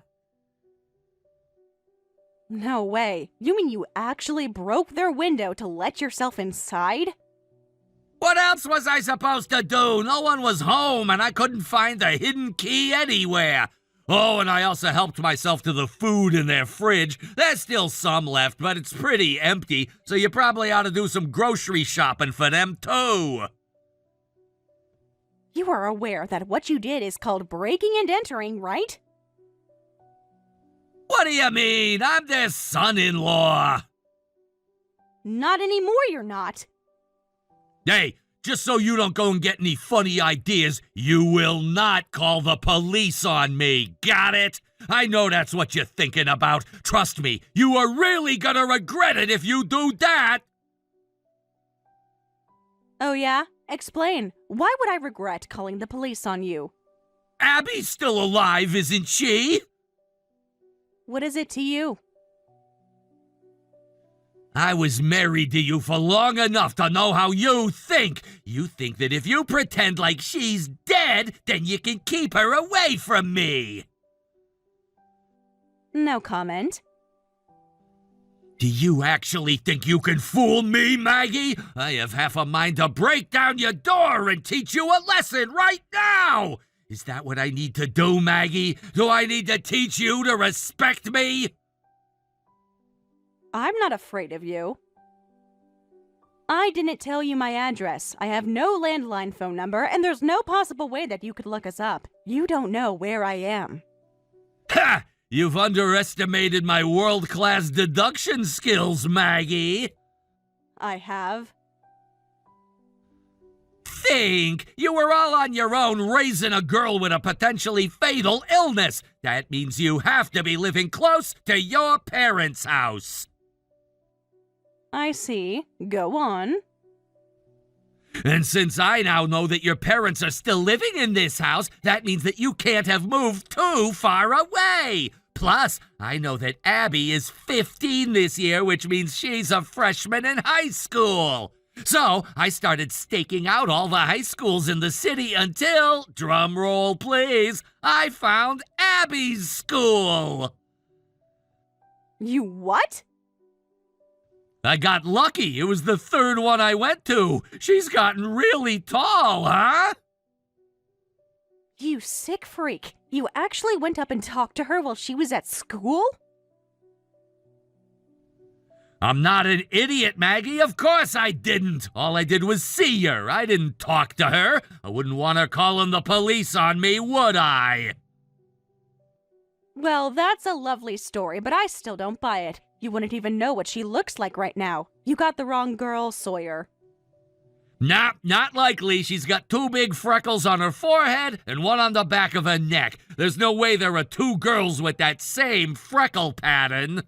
No way. You mean you actually broke their window to let yourself inside? What else was I supposed to do? No one was home, and I couldn't find the hidden key anywhere. Oh, and I also helped myself to the food in their fridge. There's still some left, but it's pretty empty, so you probably ought to do some grocery shopping for them, too. You are aware that what you did is called breaking and entering, right? What do you mean? I'm their son-in-law. Not anymore, you're not. Hey, just so you don't go and get any funny ideas, you will not call the police on me. Got it? I know that's what you're thinking about. Trust me, you are really gonna regret it if you do that. Oh yeah? Explain. Why would I regret calling the police on you? Abby's still alive, isn't she? What is it to you? I was married to you for long enough to know how you think. You think that if you pretend like she's dead, then you can keep her away from me. No comment. Do you actually think you can fool me, Maggie? I have half a mind to break down your door and teach you a lesson right now! Is that what I need to do, Maggie? Do I need to teach you to respect me? I'm not afraid of you. I didn't tell you my address. I have no landline phone number, and there's no possible way that you could look us up. You don't know where I am. Ha! You've underestimated my world-class deduction skills, Maggie. I have. Think! You were all on your own raising a girl with a potentially fatal illness. That means you have to be living close to your parents' house. I see. Go on. And since I now know that your parents are still living in this house, that means that you can't have moved too far away. Plus, I know that Abby is 15 this year, which means she's a freshman in high school. So, I started staking out all the high schools in the city until, drum roll please, I found Abby's school. You what? I got lucky. It was the third one I went to. She's gotten really tall, huh? You sick freak. You actually went up and talked to her while she was at school? I'm not an idiot, Maggie. Of course I didn't. All I did was see her. I didn't talk to her. I wouldn't want her calling the police on me, would I? Well, that's a lovely story, but I still don't buy it. You wouldn't even know what she looks like right now. You got the wrong girl, Sawyer. Nah, not likely. She's got 2 big freckles on her forehead and 1 on the back of her neck. There's no way there are 2 girls with that same freckle pattern.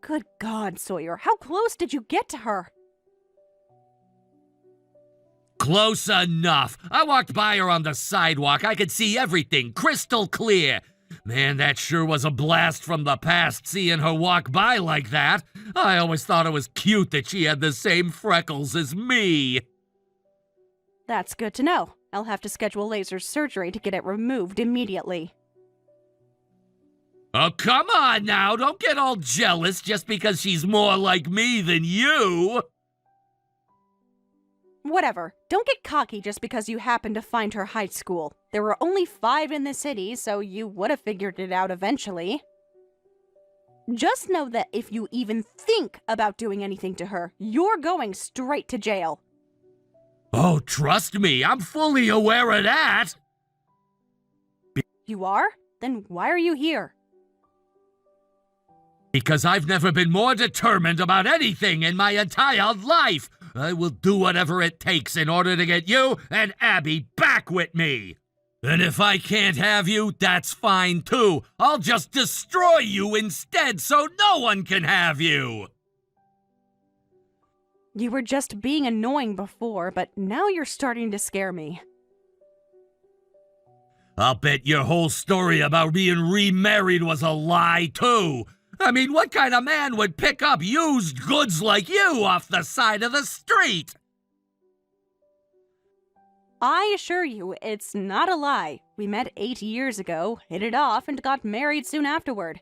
Good God, Sawyer, how close did you get to her? Close enough. I walked by her on the sidewalk. I could see everything crystal clear. Man, that sure was a blast from the past, seeing her walk by like that. I always thought it was cute that she had the same freckles as me. That's good to know. I'll have to schedule laser surgery to get it removed immediately. Oh, come on now. Don't get all jealous just because she's more like me than you. Whatever. Don't get cocky just because you happened to find her high school. There were only 5 in the city, so you would have figured it out eventually. Just know that if you even think about doing anything to her, you're going straight to jail. Oh, trust me, I'm fully aware of that. You are? Then why are you here? Because I've never been more determined about anything in my entire life. I will do whatever it takes in order to get you and Abby back with me. And if I can't have you, that's fine too. I'll just destroy you instead so no one can have you. You were just being annoying before, but now you're starting to scare me. I'll bet your whole story about being remarried was a lie too. I mean, what kind of man would pick up used goods like you off the side of the street? I assure you, it's not a lie. We met 8 years ago, hit it off, and got married soon afterward.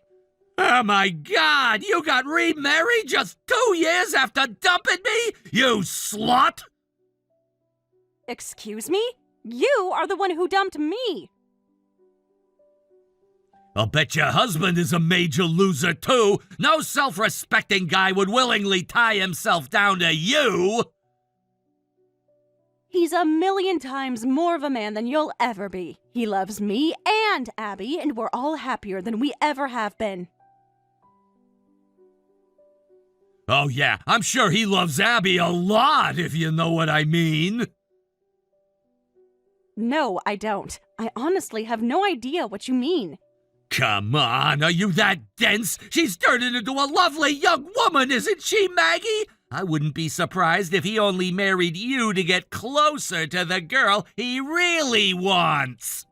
Oh my God, you got remarried just 2 years after dumping me? You slut! Excuse me? You are the one who dumped me! I'll bet your husband is a major loser too. No self-respecting guy would willingly tie himself down to you. He's a million times more of a man than you'll ever be. He loves me and Abby, and we're all happier than we ever have been. Oh yeah, I'm sure he loves Abby a lot, if you know what I mean. No, I don't. I honestly have no idea what you mean. Come on, are you that dense? She's turning into a lovely young woman, isn't she, Maggie? I wouldn't be surprised if he only married you to get closer to the girl he really wants.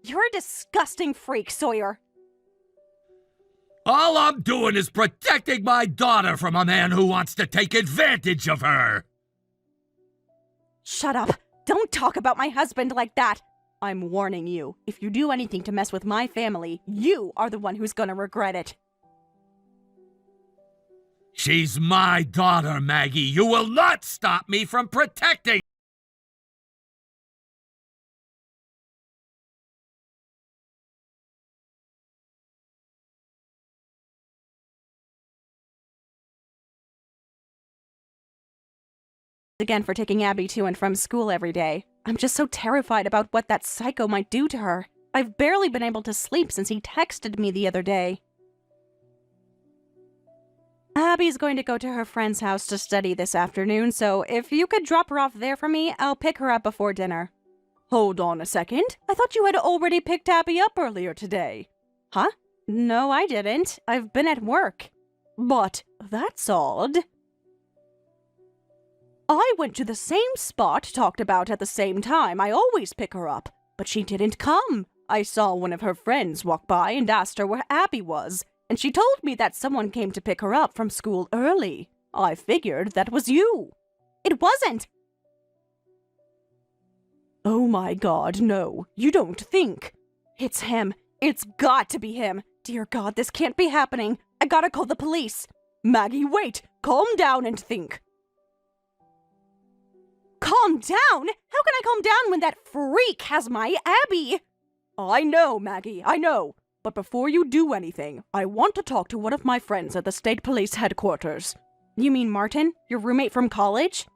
You're a disgusting freak, Sawyer. All I'm doing is protecting my daughter from a man who wants to take advantage of her. Shut up. Don't talk about my husband like that. I'm warning you. If you do anything to mess with my family, you are the one who's gonna regret it. She's my daughter, Maggie. You will not stop me from protecting. Again for taking Abby to and from school every day. I'm just so terrified about what that psycho might do to her. I've barely been able to sleep since he texted me the other day. Abby's going to go to her friend's house to study this afternoon, so if you could drop her off there for me, I'll pick her up before dinner. Hold on a second. I thought you had already picked Abby up earlier today. Huh? No, I didn't. I've been at work. But that's odd. I went to the same spot talked about at the same time. I always pick her up, but she didn't come. I saw one of her friends walk by and asked her where Abby was, and she told me that someone came to pick her up from school early. I figured that was you. It wasn't. Oh my God, no. You don't think. It's him. It's got to be him. Dear God, this can't be happening. I gotta call the police. Maggie, wait. Calm down and think. Calm down? How can I calm down when that freak has my Abby? I know, Maggie, I know. But before you do anything, I want to talk to one of my friends at the state police headquarters. You mean Martin? Your roommate from college?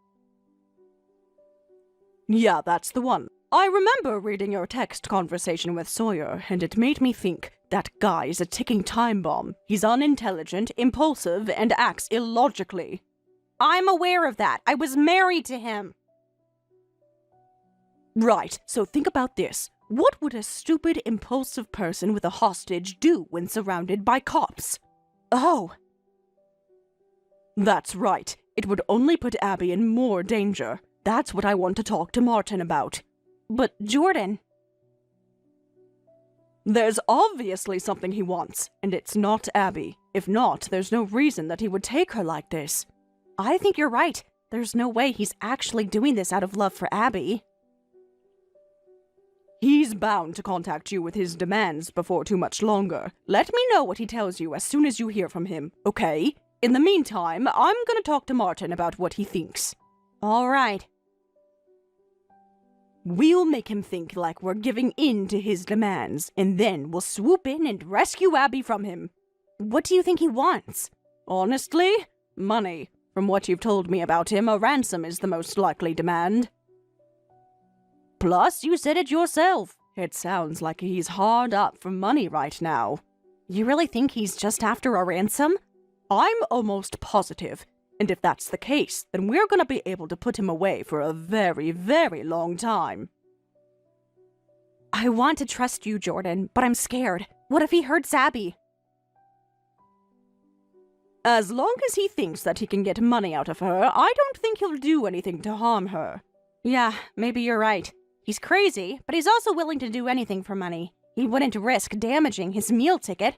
Yeah, that's the one. I remember reading your text conversation with Sawyer, and it made me think that guy is a ticking time bomb. He's unintelligent, impulsive, and acts illogically. I'm aware of that. I was married to him. Right, so think about this. What would a stupid, impulsive person with a hostage do when surrounded by cops? Oh. That's right. It would only put Abby in more danger. That's what I want to talk to Martin about. But Jordan... There's obviously something he wants, and it's not Abby. If not, there's no reason that he would take her like this. I think you're right. There's no way he's actually doing this out of love for Abby. He's bound to contact you with his demands before too much longer. Let me know what he tells you as soon as you hear from him, okay? In the meantime, I'm gonna talk to Martin about what he thinks. All right. We'll make him think like we're giving in to his demands, and then we'll swoop in and rescue Abby from him. What do you think he wants? Honestly? Money. From what you've told me about him, a ransom is the most likely demand. Plus, you said it yourself. It sounds like he's hard up for money right now. You really think he's just after a ransom? I'm almost positive. And if that's the case, then we're gonna be able to put him away for a very, very long time. I want to trust you, Jordan, but I'm scared. What if he hurts Abby? As long as he thinks that he can get money out of her, I don't think he'll do anything to harm her. Yeah, maybe you're right. He's crazy, but he's also willing to do anything for money. He wouldn't risk damaging his meal ticket.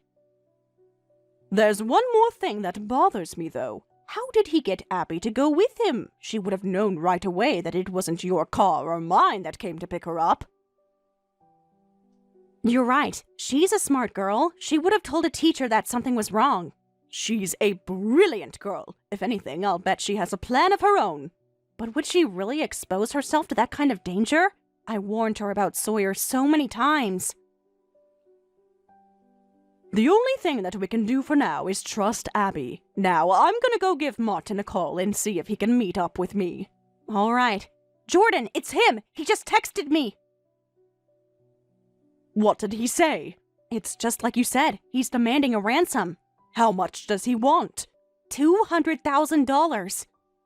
There's one more thing that bothers me, though. How did he get Abby to go with him? She would have known right away that it wasn't your car or mine that came to pick her up. You're right. She's a smart girl. She would have told a teacher that something was wrong. She's a brilliant girl. If anything, I'll bet she has a plan of her own. But would she really expose herself to that kind of danger? I warned her about Sawyer so many times. The only thing that we can do for now is trust Abby. Now, I'm gonna go give Martin a call and see if he can meet up with me. All right. Jordan, it's him! He just texted me! What did he say? It's just like you said. He's demanding a ransom. How much does he want? $200,000.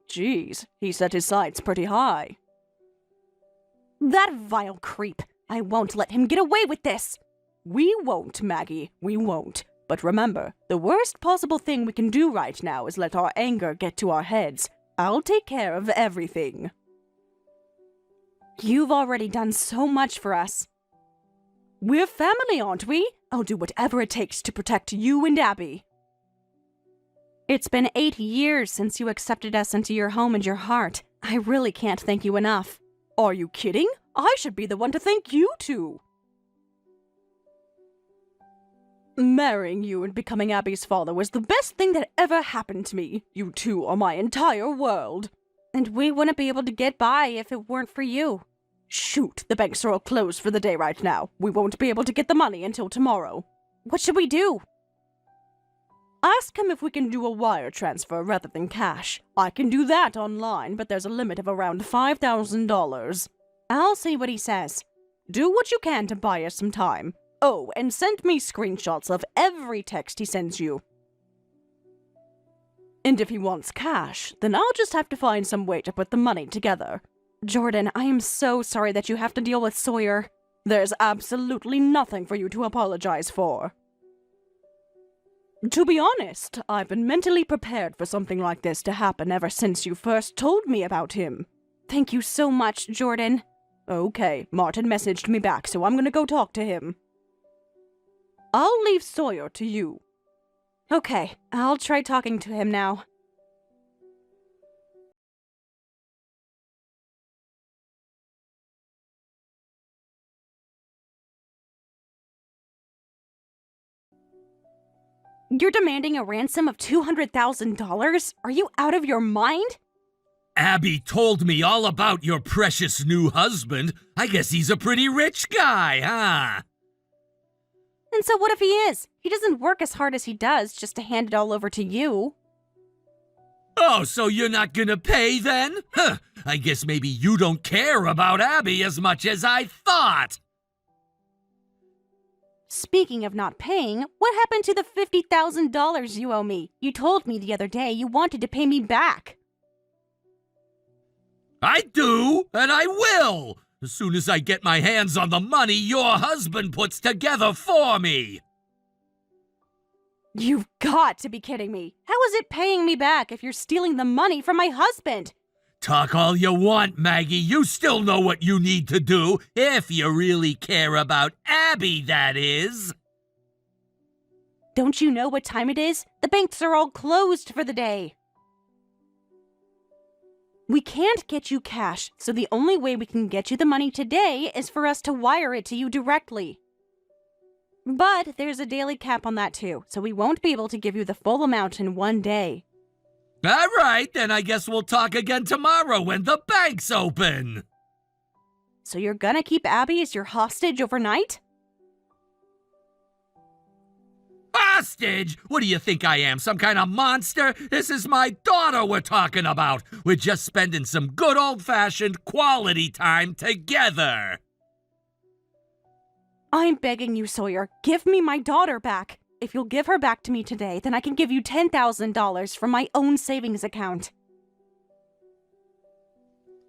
Jeez, he set his sights pretty high. That vile creep. I won't let him get away with this. We won't, Maggie. We won't. But remember, the worst possible thing we can do right now is let our anger get to our heads. I'll take care of everything. You've already done so much for us. We're family, aren't we? I'll do whatever it takes to protect you and Abby. It's been 8 years since you accepted us into your home and your heart. I really can't thank you enough. Are you kidding? I should be the one to thank you two. Marrying you and becoming Abby's father was the best thing that ever happened to me. You two are my entire world. And we wouldn't be able to get by if it weren't for you. Shoot, the banks are all closed for the day right now. We won't be able to get the money until tomorrow. What should we do? Ask him if we can do a wire transfer rather than cash. I can do that online, but there's a limit of around $5,000. I'll see what he says. Do what you can to buy us some time. Oh, and send me screenshots of every text he sends you. And if he wants cash, then I'll just have to find some way to put the money together. Jordan, I am so sorry that you have to deal with Sawyer. There's absolutely nothing for you to apologize for. To be honest, I've been mentally prepared for something like this to happen ever since you first told me about him. Thank you so much, Jordan. Okay, Martin messaged me back, so I'm gonna go talk to him. I'll leave Sawyer to you. Okay, I'll try talking to him now. You're demanding a ransom of $200,000? Are you out of your mind? Abby told me all about your precious new husband. I guess he's a pretty rich guy, huh? And so what if he is? He doesn't work as hard as he does just to hand it all over to you. Oh, so you're not gonna pay then? Huh, I guess maybe you don't care about Abby as much as I thought. Speaking of not paying, what happened to the $50,000 you owe me? You told me the other day you wanted to pay me back. I do, and I will! As soon as I get my hands on the money your husband puts together for me! You've got to be kidding me. How is it paying me back if you're stealing the money from my husband? Talk all you want, Maggie. You still know what you need to do, if you really care about Abby, that is. Don't you know what time it is? The banks are all closed for the day. We can't get you cash, so the only way we can get you the money today is for us to wire it to you directly. But there's a daily cap on that too, so we won't be able to give you the full amount in one day. All right, then I guess we'll talk again tomorrow when the bank's open. So you're gonna keep Abby as your hostage overnight? Hostage? What do you think I am, some kind of monster? This is my daughter we're talking about. We're just spending some good old-fashioned quality time together. I'm begging you, Sawyer, give me my daughter back. If you'll give her back to me today, then I can give you $10,000 from my own savings account.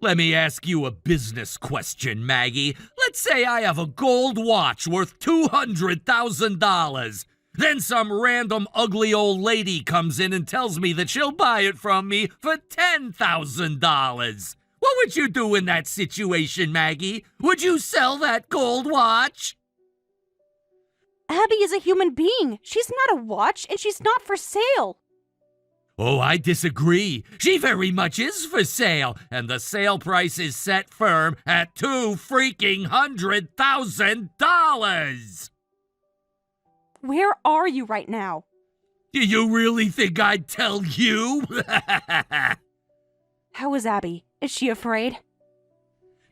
Let me ask you a business question, Maggie. Let's say I have a gold watch worth $200,000. Then some random ugly old lady comes in and tells me that she'll buy it from me for $10,000. What would you do in that situation, Maggie? Would you sell that gold watch? Abby is a human being. She's not a watch, and she's not for sale. Oh, I disagree. She very much is for sale, and the sale price is set firm at $200,000. Where are you right now? Do you really think I'd tell you? How is Abby? Is she afraid?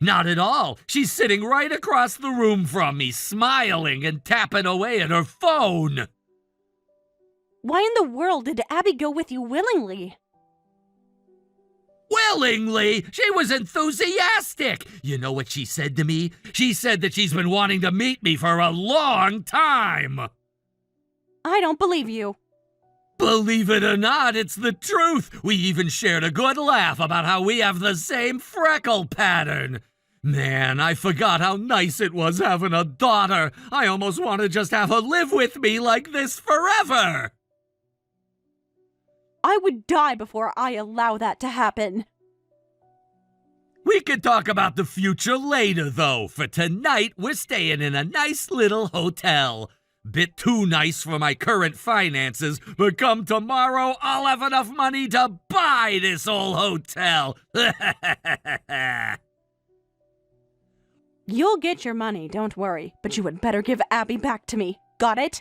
Not at all. She's sitting right across the room from me, smiling and tapping away at her phone. Why in the world did Abby go with you willingly? Willingly? She was enthusiastic. You know what she said to me? She said that she's been wanting to meet me for a long time. I don't believe you. Believe it or not, it's the truth. We even shared a good laugh about how we have the same freckle pattern. Man, I forgot how nice it was having a daughter. I almost want to just have her live with me like this forever. I would die before I allow that to happen. We could talk about the future later, though. For tonight, we're staying in a nice little hotel. Bit too nice for my current finances, but come tomorrow, I'll have enough money to buy this old hotel. You'll get your money, don't worry, but you had better give Abby back to me. Got it?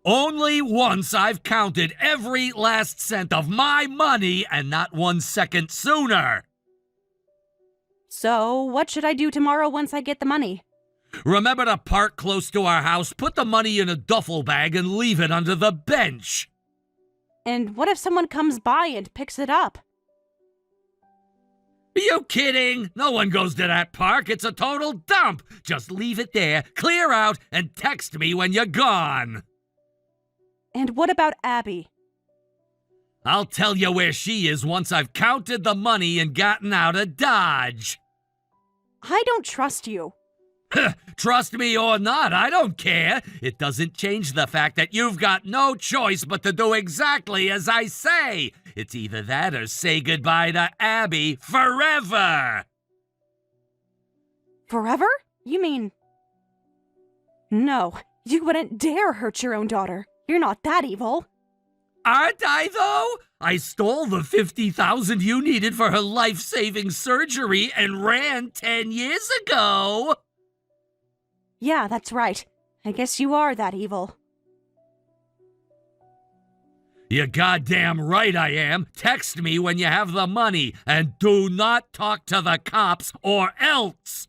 Only once I've counted every last cent of my money, and not 1 second sooner. So, what should I do tomorrow once I get the money? Remember to park close to our house, put the money in a duffel bag, and leave it under the bench. And what if someone comes by and picks it up? Are you kidding? No one goes to that park. It's a total dump. Just leave it there, clear out, and text me when you're gone. And what about Abby? I'll tell you where she is once I've counted the money and gotten out of Dodge. I don't trust you. Trust me or not, I don't care. It doesn't change the fact that you've got no choice but to do exactly as I say. It's either that or say goodbye to Abby forever. Forever? You mean... No, you wouldn't dare hurt your own daughter. You're not that evil. Aren't I, though? I stole the $50,000 you needed for her life-saving surgery and ran 10 years ago. Yeah, that's right. I guess you are that evil. You're goddamn right I am. Text me when you have the money, and do not talk to the cops or else.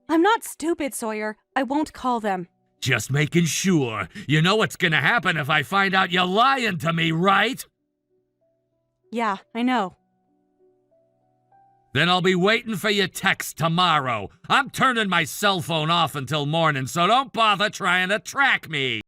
I'm not stupid, Sawyer. I won't call them. Just making sure. You know what's gonna happen if I find out you're lying to me, right? Yeah, I know. Then I'll be waiting for your text tomorrow. I'm turning my cell phone off until morning, so don't bother trying to track me.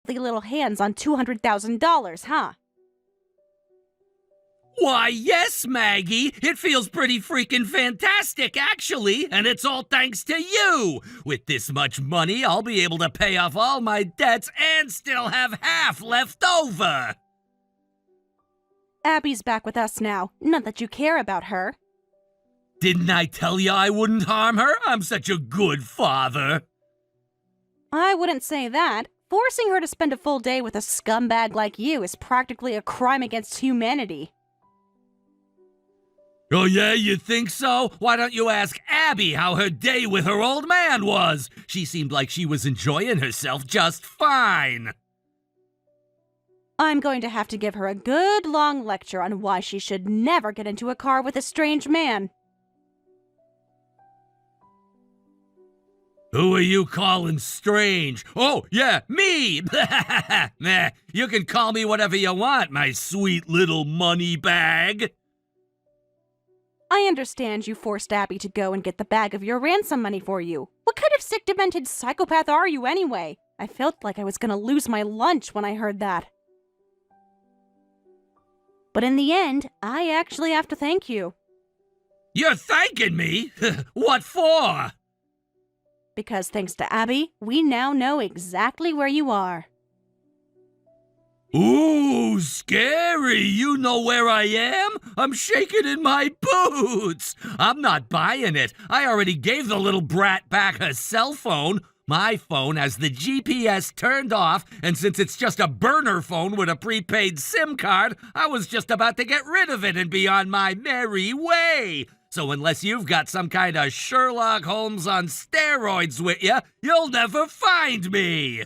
Little hands on $200,000, huh? Why, yes, Maggie. It feels pretty freaking fantastic, actually, and it's all thanks to you. With this much money, I'll be able to pay off all my debts and still have half left over. Abby's back with us now. Not that you care about her. Didn't I tell you I wouldn't harm her? I'm such a good father. I wouldn't say that. Forcing her to spend a full day with a scumbag like you is practically a crime against humanity. Oh yeah, you think so? Why don't you ask Abby how her day with her old man was? She seemed like she was enjoying herself just fine. I'm going to have to give her a good long lecture on why she should never get into a car with a strange man. Who are you calling strange? Oh, yeah, me! Nah, you can call me whatever you want, my sweet little money bag. I understand you forced Abby to go and get the bag of your ransom money for you. What kind of sick, demented psychopath are you anyway? I felt like I was gonna lose my lunch when I heard that. But in the end, I actually have to thank you. You're thanking me? What for? Because thanks to Abby, we now know exactly where you are. Ooh, scary! You know where I am? I'm shaking in my boots! I'm not buying it. I already gave the little brat back her cell phone. My phone has the GPS turned off, and since it's just a burner phone with a prepaid SIM card, I was just about to get rid of it and be on my merry way. So unless you've got some kind of Sherlock Holmes on steroids with you, you'll never find me!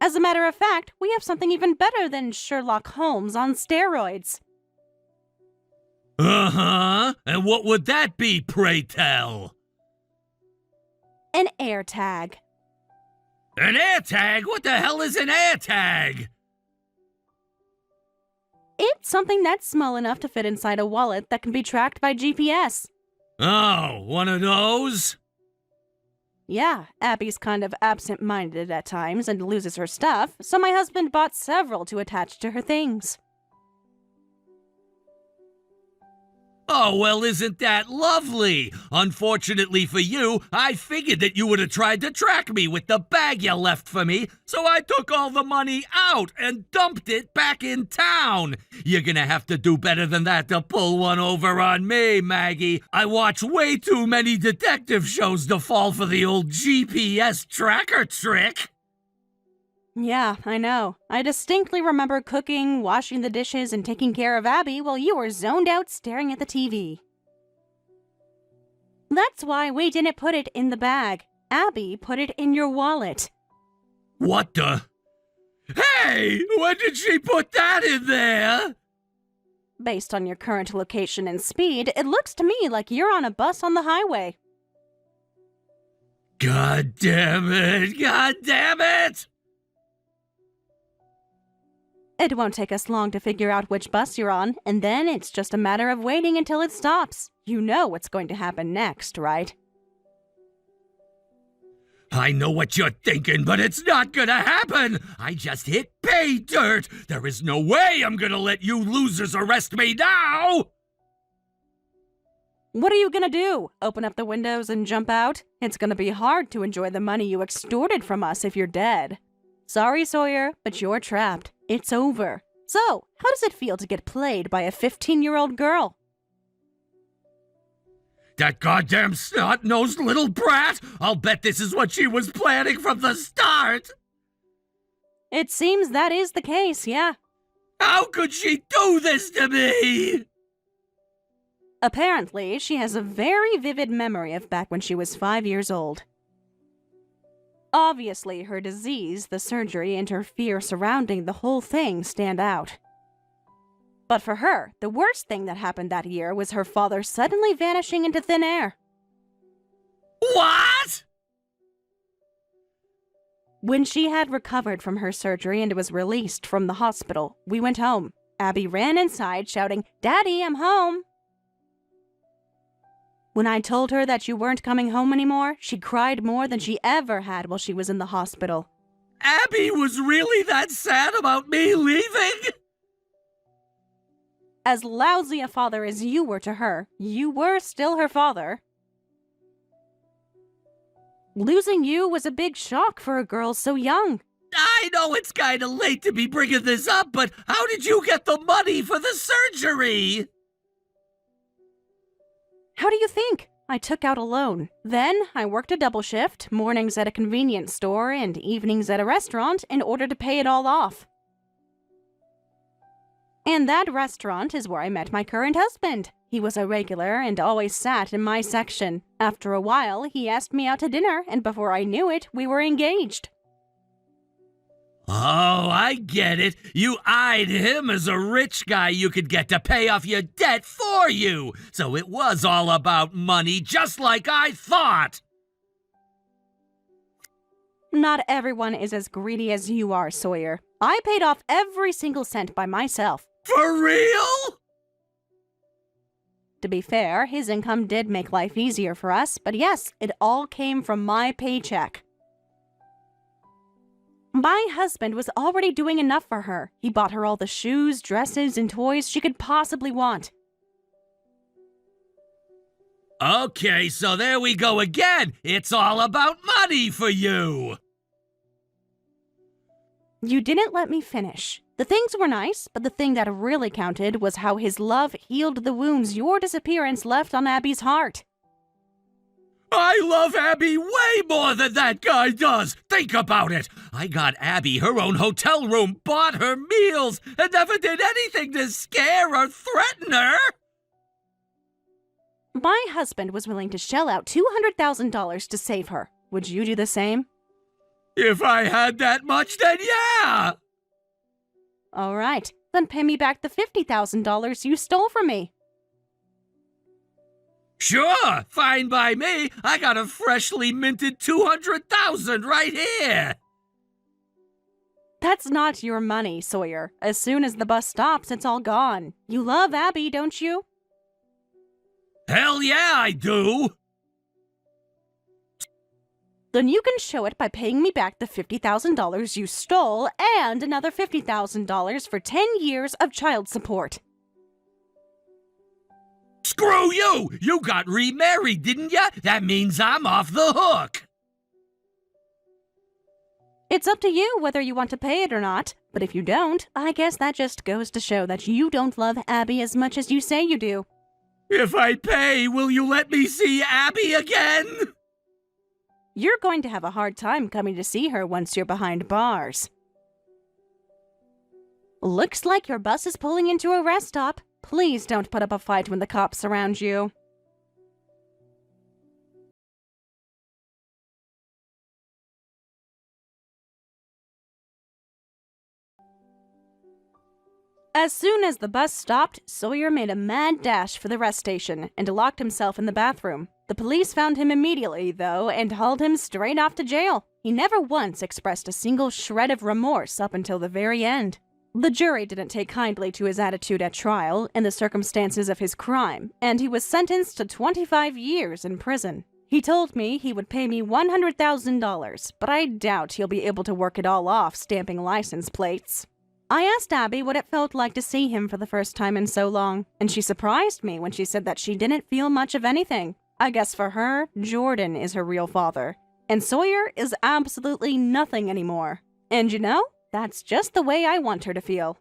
As a matter of fact, we have something even better than Sherlock Holmes on steroids. Uh-huh. And what would that be, pray tell? An AirTag. An AirTag? What the hell is an AirTag? It's something that's small enough to fit inside a wallet that can be tracked by GPS. Oh, one of those? Yeah, Abby's kind of absent-minded at times and loses her stuff, so my husband bought several to attach to her things. Oh, well, isn't that lovely? Unfortunately for you, I figured that you would have tried to track me with the bag you left for me, so I took all the money out and dumped it back in town. You're gonna have to do better than that to pull one over on me, Maggie. I watch way too many detective shows to fall for the old GPS tracker trick. Yeah, I know. I distinctly remember cooking, washing the dishes, and taking care of Abby while you were zoned out staring at the TV. That's why we didn't put it in the bag. Abby put it in your wallet. What the? Hey! When did she put that in there? Based on your current location and speed, it looks to me like you're on a bus on the highway. God damn it! God damn it! It won't take us long to figure out which bus you're on, and then it's just a matter of waiting until it stops. You know what's going to happen next, right? I know what you're thinking, but it's not gonna happen! I just hit pay dirt! There is no way I'm gonna let you losers arrest me now! What are you gonna do? Open up the windows and jump out? It's gonna be hard to enjoy the money you extorted from us if you're dead. Sorry, Sawyer, but you're trapped. It's over. So, how does it feel to get played by a 15-year-old girl? That goddamn snot-nosed little brat! I'll bet this is what she was planning from the start! It seems that is the case, yeah. How could she do this to me? Apparently, she has a very vivid memory of back when she was 5 years old. Obviously, her disease, the surgery, and her fear surrounding the whole thing stand out. But for her, the worst thing that happened that year was her father suddenly vanishing into thin air. What? When she had recovered from her surgery and was released from the hospital, we went home. Abby ran inside, shouting, "Daddy, I'm home!" When I told her that you weren't coming home anymore, she cried more than she ever had while she was in the hospital. Abby was really that sad about me leaving? As lousy a father as you were to her, you were still her father. Losing you was a big shock for a girl so young. I know it's kinda late to be bringing this up, but how did you get the money for the surgery? How do you think? I took out a loan. Then I worked a double shift, mornings at a convenience store and evenings at a restaurant in order to pay it all off. And that restaurant is where I met my current husband. He was a regular and always sat in my section. After a while, he asked me out to dinner, and before I knew it, we were engaged. Oh, I get it. You eyed him as a rich guy you could get to pay off your debt for you. So it was all about money, just like I thought. Not everyone is as greedy as you are, Sawyer. I paid off every single cent by myself. For real? To be fair, his income did make life easier for us, but yes, it all came from my paycheck. My husband was already doing enough for her. He bought her all the shoes, dresses, and toys she could possibly want. Okay, so there we go again. It's all about money for you. You didn't let me finish. The things were nice, but the thing that really counted was how his love healed the wounds your disappearance left on Abby's heart. I love Abby way more than that guy does. Think about it. I got Abby her own hotel room, bought her meals, and never did anything to scare or threaten her. My husband was willing to shell out $200,000 to save her. Would you do the same? If I had that much, then yeah. All right, then pay me back the $50,000 you stole from me. Sure, fine by me. I got a freshly minted $200,000 right here. That's not your money, Sawyer. As soon as the bus stops, it's all gone. You love Abby, don't you? Hell yeah, I do. Then you can show it by paying me back the $50,000 you stole and another $50,000 for 10 years of child support. Screw you! You got remarried, didn't ya? That means I'm off the hook. It's up to you whether you want to pay it or not, but if you don't, I guess that just goes to show that you don't love Abby as much as you say you do. If I pay, will you let me see Abby again? You're going to have a hard time coming to see her once you're behind bars. Looks like your bus is pulling into a rest stop. Please don't put up a fight when the cops surround you. As soon as the bus stopped, Sawyer made a mad dash for the rest station and locked himself in the bathroom. The police found him immediately, though, and hauled him straight off to jail. He never once expressed a single shred of remorse up until the very end. The jury didn't take kindly to his attitude at trial and the circumstances of his crime, and he was sentenced to 25 years in prison. He told me he would pay me $100,000, but I doubt he'll be able to work it all off stamping license plates. I asked Abby what it felt like to see him for the first time in so long, and she surprised me when she said that she didn't feel much of anything. I guess for her, Jordan is her real father, and Sawyer is absolutely nothing anymore. And you know, that's just the way I want her to feel.